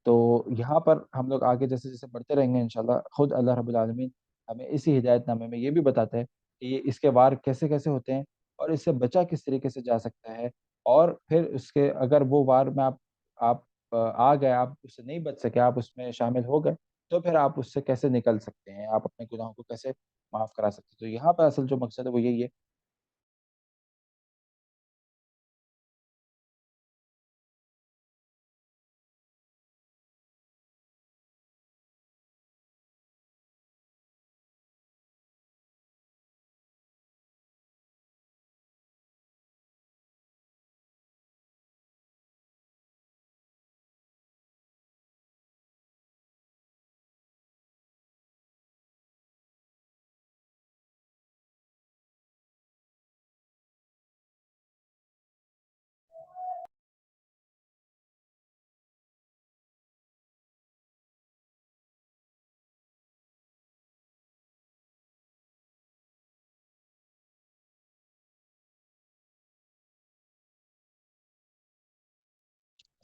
[SPEAKER 1] تو یہاں پر ہم لوگ آگے جیسے جیسے بڑھتے رہیں گے انشاءاللہ، خود اللہ رب العالمین ہمیں اسی ہدایت نامے میں یہ بھی بتاتا ہے کہ یہ اس کے وار کیسے کیسے ہوتے ہیں، اور اس سے بچا کس طریقے سے جا سکتا ہے، اور پھر اس کے اگر وہ وار میں آپ آ گئے، آپ اس سے نہیں بچ سکے، آپ اس میں شامل ہو گئے، تو پھر آپ اس سے کیسے نکل سکتے ہیں، آپ اپنے گناہوں کو کیسے معاف کرا سکتے ہیں۔ تو یہاں پہ اصل جو مقصد ہے وہ یہی ہے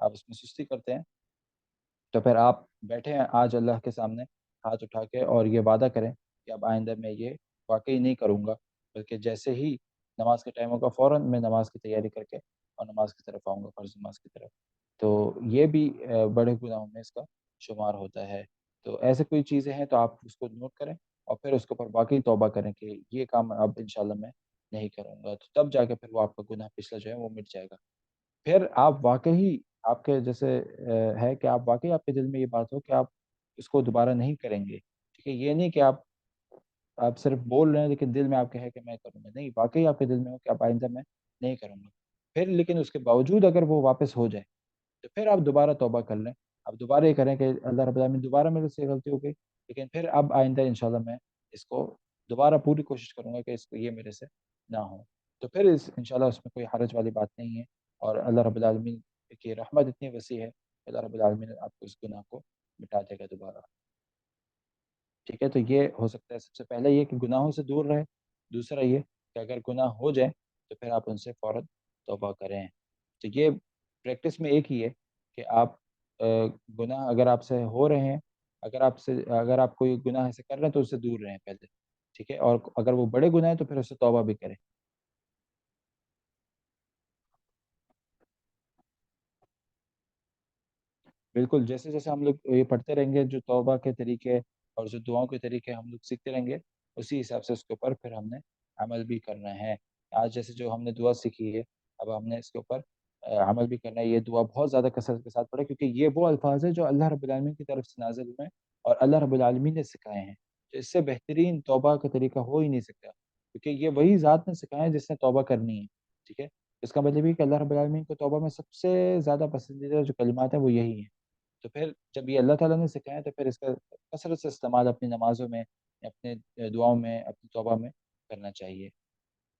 [SPEAKER 1] آپ اس میں سستی کرتے ہیں، تو پھر آپ بیٹھے ہیں آج اللہ کے سامنے ہاتھ اٹھا کے اور یہ وعدہ کریں کہ اب آئندہ میں یہ واقعی نہیں کروں گا، بلکہ جیسے ہی نماز کے ٹائم ہوگا فوراً میں نماز کی تیاری کر کے اور نماز کی طرف آؤں گا، فرض نماز کی طرف۔ تو یہ بھی بڑے گناہوں میں اس کا شمار ہوتا ہے۔ تو ایسے کوئی چیزیں ہیں تو آپ اس کو نوٹ کریں اور پھر اس کے اوپر واقعی توبہ کریں کہ یہ کام اب انشاءاللہ میں نہیں کروں گا، تو تب جا کے پھر وہ آپ کا گناہ پچھلا جو ہے وہ مٹ جائے گا۔ پھر آپ واقعی آپ کے جیسے ہے کہ آپ واقعی آپ کے دل میں یہ بات ہو کہ آپ اس کو دوبارہ نہیں کریں گے، ٹھیک ہے؟ یہ نہیں کہ آپ صرف بول رہے ہیں لیکن دل میں آپ کے ہے کہ میں کروں گا، نہیں، واقعی آپ کے دل میں ہو کہ اب آئندہ میں نہیں کروں گا۔ پھر لیکن اس کے باوجود اگر وہ واپس ہو جائے تو پھر آپ دوبارہ توبہ کر لیں، آپ دوبارہ یہ کریں کہ اللہ رب العالمین دوبارہ میرے سے غلطی ہو گئی، لیکن پھر اب آئندہ انشاءاللہ میں اس کو دوبارہ پوری کوشش کروں گا کہ اس کو یہ میرے سے نہ ہو۔ تو پھر انشاءاللہ اس میں کوئی حرج والی بات نہیں ہے، اور اللہ رب العالمین کی رحمت اتنی وسیع ہے کہ اللہ رب العالمین آپ کو اس گناہ کو مٹا دے گا دوبارہ، ٹھیک ہے؟ تو یہ ہو سکتا ہے سب سے پہلے یہ کہ گناہوں سے دور رہے، دوسرا یہ کہ اگر گناہ ہو جائیں تو پھر آپ ان سے فوراً توبہ کریں۔ تو یہ پریکٹس میں ایک ہی ہے کہ آپ گناہ اگر آپ سے ہو رہے ہیں، اگر آپ کوئی گناہ ایسے کر رہے ہیں تو اس سے دور رہیں پہلے، ٹھیک ہے؟ اور اگر وہ بڑے گناہ ہیں تو پھر اس سے توبہ بھی کریں۔ بالکل، جیسے جیسے ہم لوگ یہ پڑھتے رہیں گے جو توبہ کے طریقے اور جو دعاؤں کے طریقے ہم لوگ سیکھتے رہیں گے، اسی حساب سے اس کے اوپر پھر ہم نے عمل بھی کرنا ہے۔ آج جیسے جو ہم نے دعا سیکھی ہے، اب ہم نے اس کے اوپر عمل بھی کرنا ہے۔ یہ دعا بہت زیادہ کثرت کے ساتھ پڑھے، کیونکہ یہ وہ الفاظ ہیں جو اللہ رب العالمین کی طرف سے نازل ہوئے ہیں اور اللہ رب العالمین نے سکھائے ہیں۔ تو اس سے بہترین توبہ کا طریقہ ہو ہی نہیں سکتا، کیونکہ یہ وہی ذات نے سکھائے ہیں جس نے توبہ کرنی ہے، ٹھیک ہے؟ اس کا مطلب یہ کہ اللہ رب العالمین کو توبہ میں سب سے زیادہ پسندیدہ جو کلمات ہیں وہ یہی ہیں۔ تو پھر جب یہ اللہ تعالیٰ نے سکھایا تو پھر اس کا کثرت سے استعمال اپنی نمازوں میں، اپنے دعاؤں میں، اپنی توبہ میں کرنا چاہیے۔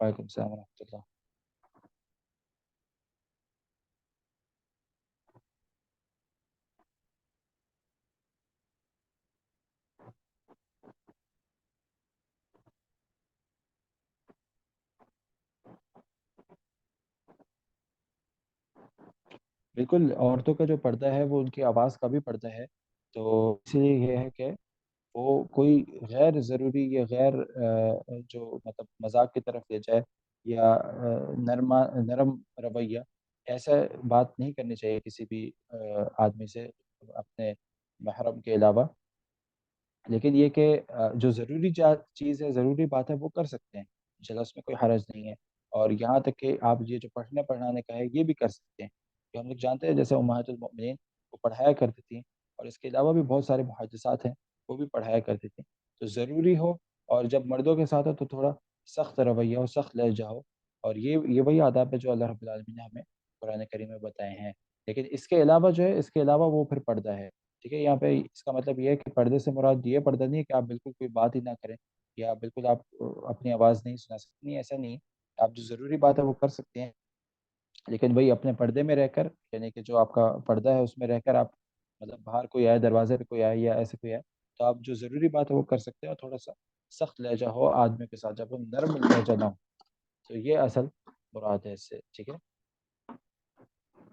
[SPEAKER 1] وعلیکم السلام ورحمۃ اللہ۔ بالکل، عورتوں کا جو پردہ ہے وہ ان کی آواز کا بھی پردہ ہے، تو اسی لیے یہ ہے کہ وہ کوئی غیر ضروری یا غیر جو مطلب مذاق کی طرف لے جائے یا نرم رویہ، ایسا بات نہیں کرنی چاہیے کسی بھی آدمی سے اپنے محرم کے علاوہ۔ لیکن یہ کہ جو ضروری چیز ہے، ضروری بات ہے، وہ کر سکتے ہیں انشاءاللہ، اس میں کوئی حرج نہیں ہے۔ اور یہاں تک کہ آپ یہ جو پڑھنے پڑھانے کا ہے یہ بھی کر سکتے ہیں، کہ ہم لوگ جانتے ہیں جیسے امہات المؤمنین وہ پڑھایا کرتی تھیں، اور اس کے علاوہ بھی بہت سارے محدثات ہیں وہ بھی پڑھایا کرتی تھیں۔ تو ضروری ہو اور جب مردوں کے ساتھ ہو تو تھوڑا سخت رویہ ہو، سخت لہجہ ہو، اور یہ وہی آداب ہے جو اللہ رب العالمین نے ہمیں قرآن کریم میں بتائے ہیں۔ لیکن اس کے علاوہ جو ہے، اس کے علاوہ وہ پھر پردہ ہے، ٹھیک ہے؟ یہاں پہ اس کا مطلب یہ ہے کہ پردے سے مراد یہ پردہ نہیں ہے کہ آپ بالکل کوئی بات ہی نہ کریں یا بالکل آپ اپنی آواز نہیں سنا سکتے، نہیں، ایسا نہیں ہے۔ آپ جو ضروری بات ہے وہ کر سکتے ہیں، لیکن وہی اپنے پردے میں رہ کر، یعنی کہ جو آپ کا پردہ ہے اس میں رہ کر آپ مطلب باہر کوئی آئے، دروازے پہ کوئی آئے یا ایسے کوئی آئے تو آپ جو ضروری بات ہے وہ کر سکتے ہیں، اور تھوڑا سا سخت لہجہ ہو آدمی کے ساتھ، جب وہ نرم لہجہ نہ ہو، تو یہ اصل مراد ہے اس سے، ٹھیک ہے؟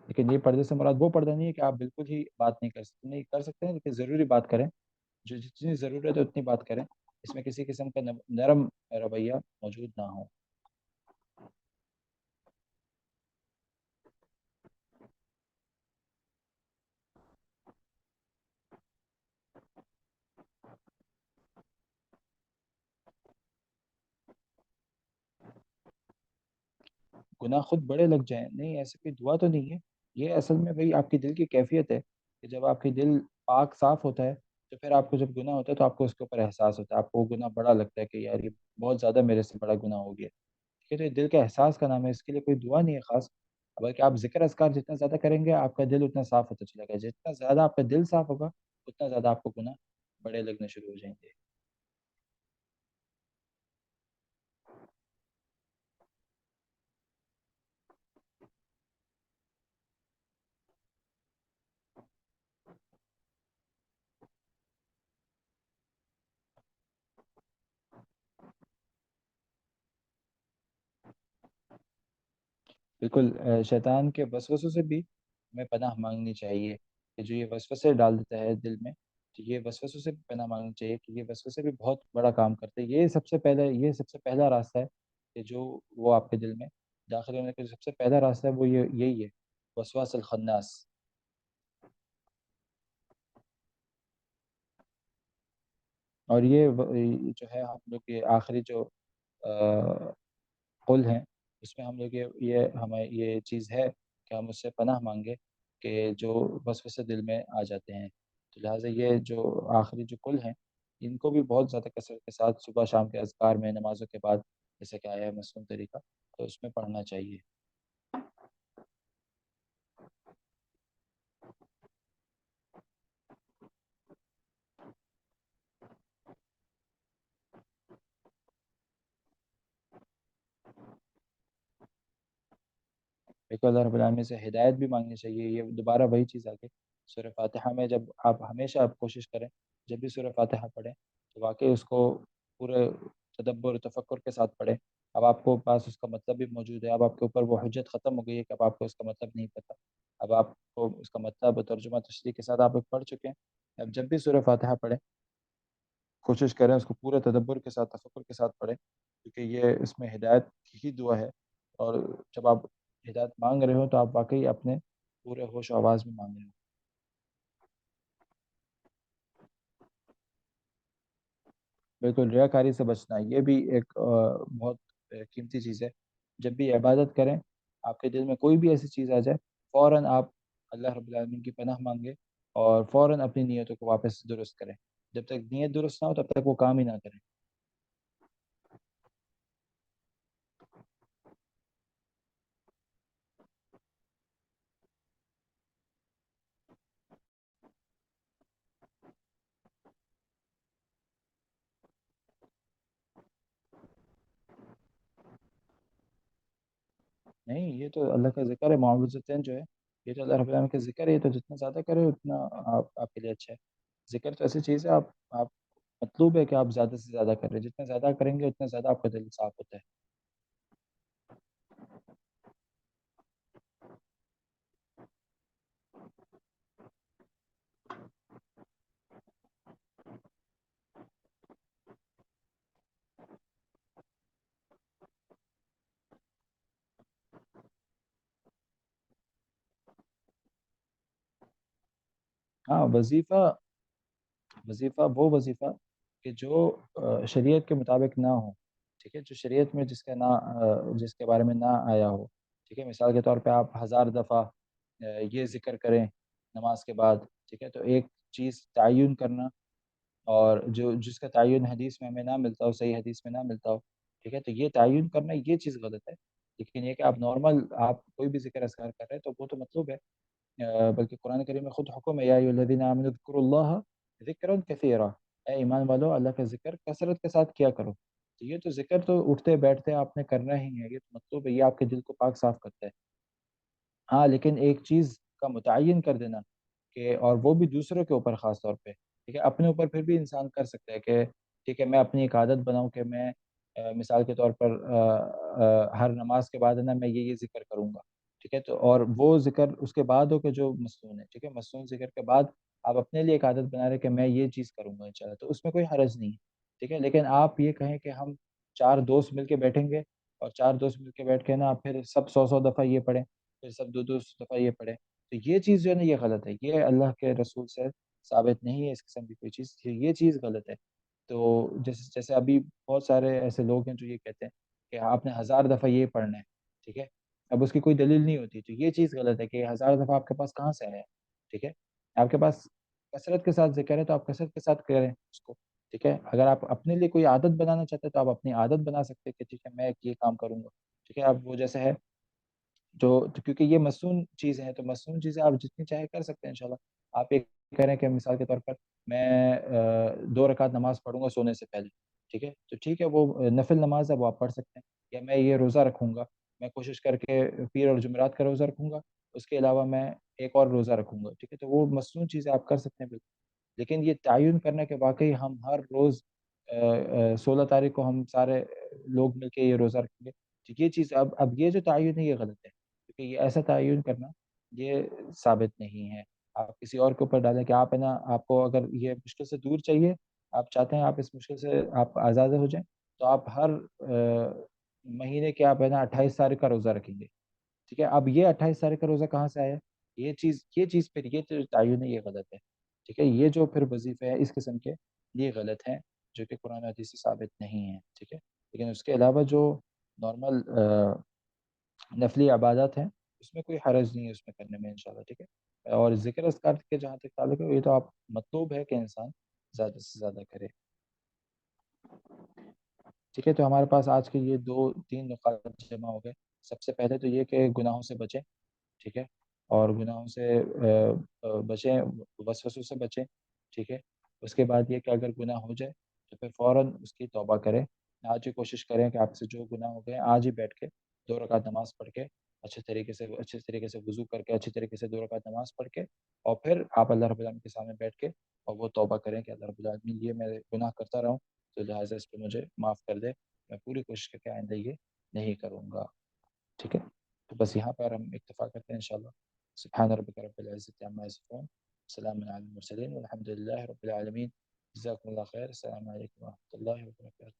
[SPEAKER 1] لیکن یہ پردے سے مراد وہ پردہ نہیں ہے کہ آپ بالکل ہی بات نہیں کر سکتے، نہیں، کر سکتے ہیں لیکن ضروری بات کریں، جو جتنی ضرورت ہے اتنی بات کریں، اس میں کسی قسم کا نرم رویہ موجود نہ ہو۔ گناہ خود بڑے لگ جائیں، نہیں، ایسے کوئی دعا تو نہیں ہے۔ یہ اصل میں وہی آپ کی دل کی کیفیت ہے کہ جب آپ کی دل پاک صاف ہوتا ہے تو پھر آپ کو جب گناہ ہوتا ہے تو آپ کو اس کے اوپر احساس ہوتا ہے، آپ کو وہ گناہ بڑا لگتا ہے کہ یار یہ بہت زیادہ میرے سے بڑا گناہ ہو گیا، ٹھیک ہے؟ تو یہ دل کا احساس کا نام ہے، اس کے لیے کوئی دعا نہیں ہے خاص، بلکہ آپ ذکر اذکار جتنا زیادہ کریں گے آپ کا دل اتنا صاف ہوتا چلے گا، جتنا زیادہ آپ کا دل صاف ہوگا اتنا زیادہ آپ کو گناہ بڑے لگنے شروع ہو جائیں گے۔ بالکل، شیطان کے وسوسوں سے بھی ہمیں پناہ مانگنی چاہیے کہ جو یہ وسوسے ڈال دیتا ہے دل میں، تو یہ وسوسوں سے بھی پناہ مانگنی چاہیے کہ یہ وسوسے بھی بہت بڑا کام کرتے ہیں۔ یہ سب سے پہلا راستہ ہے کہ جو وہ آپ کے دل میں داخل ہونے کا جو سب سے پہلا راستہ ہے وہ یہی ہے، وسواس الخناس۔ اور یہ جو ہے ہم لوگ کے آخری جو قل ہیں، اس میں ہم لوگ یہ ہمیں یہ چیز ہے کہ ہم اس سے پناہ مانگے کہ جو وسوسے دل میں آ جاتے ہیں۔ تو لہٰذا یہ جو آخری جو قل ہیں، ان کو بھی بہت زیادہ کثرت کے ساتھ صبح شام کے اذکار میں، نمازوں کے بعد، جیسے کہ آیا ہے مسنون طریقہ، تو اس میں پڑھنا چاہیے۔ ایک اللہ رب العالمین سے ہدایت بھی مانگنی چاہیے۔ یہ دوبارہ وہی چیز آ گئی سورہ فاتحہ میں، جب آپ ہمیشہ آپ کوشش کریں جب بھی سورہ فاتحہ پڑھیں تو واقعی اس کو پورے تدبر و تفکر کے ساتھ پڑھیں۔ اب آپ کو پاس اس کا مطلب بھی موجود ہے، اب آپ کے اوپر وہ حجت ختم ہو گئی ہے کہ اب آپ کو اس کا مطلب نہیں پتہ، اب آپ کو اس کا مطلب ترجمہ تشریح کے ساتھ آپ پڑھ چکے ہیں۔ اب جب بھی سورہ فاتحہ پڑھیں کوشش کریں اس کو پورے تدبر کے ساتھ، تفکر کے ساتھ پڑھیں، کیونکہ یہ اس میں ہدایت کی ہی دعا ہے۔ اور جب آپ ہدایت مانگ رہے ہو تو آپ واقعی اپنے پورے ہوش و آواز میں مانگ رہے ہو۔ بالکل ریاکاری سے بچنا، یہ بھی ایک بہت قیمتی چیز ہے۔ جب بھی عبادت کریں، آپ کے دل میں کوئی بھی ایسی چیز آ جائے، فوراً آپ اللہ رب العالمین کی پناہ مانگے اور فوراً اپنی نیتوں کو واپس درست کریں۔ جب تک نیت درست نہ ہو تب تک وہ کام ہی نہ کریں۔ نہیں، یہ تو اللہ کا ذکر ہے، معوذتین جو ہے یہ تو اللہ رب العالمین کا ذکر ہے، یہ تو جتنا زیادہ کرے اتنا آپ کے لیے اچھا ہے۔ ذکر تو ایسی چیز ہے، آپ مطلوب ہے کہ آپ زیادہ سے زیادہ کریں، جتنا زیادہ کریں گے اتنا زیادہ آپ کا دل صاف ہوتا ہے۔ ہاں، وظیفہ وہ وظیفہ کہ جو شریعت کے مطابق نہ ہو، ٹھیک ہے، جو شریعت میں جس کے بارے میں نہ آیا ہو، ٹھیک ہے۔ مثال کے طور پہ آپ 1000 دفعہ یہ ذکر کریں نماز کے بعد، ٹھیک ہے، تو ایک چیز تعین کرنا، اور جس کا تعین حدیث میں ہمیں نہ ملتا ہو، صحیح حدیث میں نہ ملتا ہو، ٹھیک ہے، تو یہ تعین کرنا یہ چیز غلط ہے۔ لیکن یہ کہ آپ نارمل آپ کوئی بھی ذکر اذکار کر رہے ہیں تو وہ تو مطلوب ہے۔ بلکہ قرآن کریم میں خود حکم ہے، یا ایھا الذین آمنوا اذکروا اللہ ذکرا کثیرا، اے ایمان والو اللہ کا ذکر کثرت کے ساتھ کیا کرو۔ تو یہ تو ذکر تو اٹھتے بیٹھتے آپ نے کرنا ہی ہے، یہ تو مطلوب ہے، یہ آپ کے دل کو پاک صاف کرتا ہے۔ ہاں، لیکن ایک چیز کا متعین کر دینا کہ، اور وہ بھی دوسروں کے اوپر خاص طور پہ، ٹھیک ہے، اپنے اوپر پھر بھی انسان کر سکتا ہے کہ ٹھیک ہے میں اپنی ایک عادت بناؤں کہ میں مثال کے طور پر ہر نماز کے بعد ہے نا میں یہ ذکر کروں گا، ٹھیک ہے، تو اور وہ ذکر اس کے بعد ہو کہ جو مسنون ہے، ٹھیک ہے، مسنون ذکر کے بعد آپ اپنے لیے ایک عادت بنا رہے کہ میں یہ چیز کروں گا انشاءاللہ، تو اس میں کوئی حرج نہیں ہے، ٹھیک ہے۔ لیکن آپ یہ کہیں کہ ہم 4 دوست مل کے بیٹھیں گے اور 4 دوست مل کے بیٹھ کے نا پھر سب 100 100 دفعہ یہ پڑھیں، پھر سب 2 2 دفعہ یہ پڑھیں، تو یہ چیز جو ہے نا یہ غلط ہے، یہ اللہ کے رسول سے ثابت نہیں ہے اس قسم کی کوئی چیز، یہ چیز غلط ہے۔ تو جیسے ابھی بہت سارے ایسے لوگ ہیں جو یہ کہتے ہیں کہ آپ نے 1000 دفعہ یہ پڑھنا ہے، ٹھیک ہے، اب اس کی کوئی دلیل نہیں ہوتی، تو یہ چیز غلط ہے کہ 1000 دفعہ آپ کے پاس کہاں سے آیا ہے، ٹھیک ہے۔ آپ کے پاس کثرت کے ساتھ ذکر ہے تو آپ کثرت کے ساتھ کریں اس کو، ٹھیک ہے۔ اگر آپ اپنے لیے کوئی عادت بنانا چاہتے ہیں تو آپ اپنی عادت بنا سکتے ہیں کہ ٹھیک ہے میں یہ کام کروں گا، ٹھیک ہے۔ اب وہ جیسے ہے کیونکہ یہ مصنون چیزیں ہیں تو مصنون چیزیں آپ جتنی چاہے کر سکتے ہیں انشاءاللہ۔ آپ ایک کہہ رہے ہیں کہ مثال کے طور پر میں 2 رکعت نماز پڑھوں گا سونے سے پہلے، ٹھیک ہے، تو ٹھیک ہے وہ نفل نماز ہے وہ آپ پڑھ سکتے ہیں، یا میں یہ روزہ رکھوں گا، میں کوشش کر کے پیر اور جمعرات کا روزہ رکھوں گا، اس کے علاوہ میں ایک اور روزہ رکھوں گا، ٹھیک ہے، تو وہ مصنون چیزیں آپ کر سکتے ہیں بالکل۔ لیکن یہ تعین کرنا کہ واقعی ہم ہر روز 16 تاریخ کو ہم سارے لوگ مل کے یہ روزہ رکھیں گے، تو یہ چیز اب یہ جو تعین ہے یہ غلط ہے، کیونکہ یہ ایسا تعین کرنا یہ ثابت نہیں ہے. آپ کسی اور کے اوپر ڈالیں کہ آپ ہے نا آپ کو اگر یہ مشکل سے دور چاہیے, آپ چاہتے ہیں آپ اس مشکل سے آپ آزاد ہو جائیں, تو آپ ہر مہینے کے آپ ہے نا 28 تاریخ کا روزہ رکھیں گے. ٹھیک ہے, اب یہ 28 تاریخ کا روزہ کہاں سے آیا؟ یہ چیز پھر یہ جو تعین ہے یہ غلط ہے. ٹھیک ہے, یہ جو پھر وظیفے ہیں اس قسم کے یہ غلط ہیں جو کہ قرآن حدیث سے ثابت نہیں ہیں. ٹھیک ہے, لیکن اس کے علاوہ جو نارمل نفلی عبادات ہیں اس میں کوئی حرج نہیں ہے اس میں کرنے میں انشاءاللہ. ٹھیک ہے, اور ذکر اذکار کے جہاں تک تعلق ہے یہ تو آپ مطلوب ہے کہ انسان زیادہ سے زیادہ کرے. ٹھیک ہے, تو ہمارے پاس آج کے یہ 2-3 نقاط جمع ہو گئے. سب سے پہلے تو یہ کہ گناہوں سے بچیں. ٹھیک ہے, اور گناہوں سے بچیں, وسوسوں سے بچیں. ٹھیک ہے, اس کے بعد یہ کہ اگر گناہ ہو جائے تو پھر فوراً اس کی توبہ کریں. آج ہی کوشش کریں کہ آپ سے جو گناہ ہو گئے آج ہی بیٹھ کے 2 رکعت نماز پڑھ کے اچھے طریقے سے وضو کر کے اچھی طریقے سے 2 رکعت نماز پڑھ کے اور پھر آپ اللہ رب العالمین کے سامنے بیٹھ کے اور وہ توبہ کریں کہ اللہ رب العالمین یہ میں گناہ کرتا رہا ہوں تو لہٰذا اس پہ مجھے معاف کر دے, میں پوری کوشش کر کے آئندہ یہ نہیں کروں گا. ٹھیک ہے, تو بس یہاں پر ہم اکتفا کرتے ہیں انشاءاللہ. سبحان ربک رب العزت عما یصفون, سلام علی المرسلین والحمد للہ رب العالمین. جزاکم اللہ خیر. السلام علیکم و رحمۃ اللہ وبرکاتہ.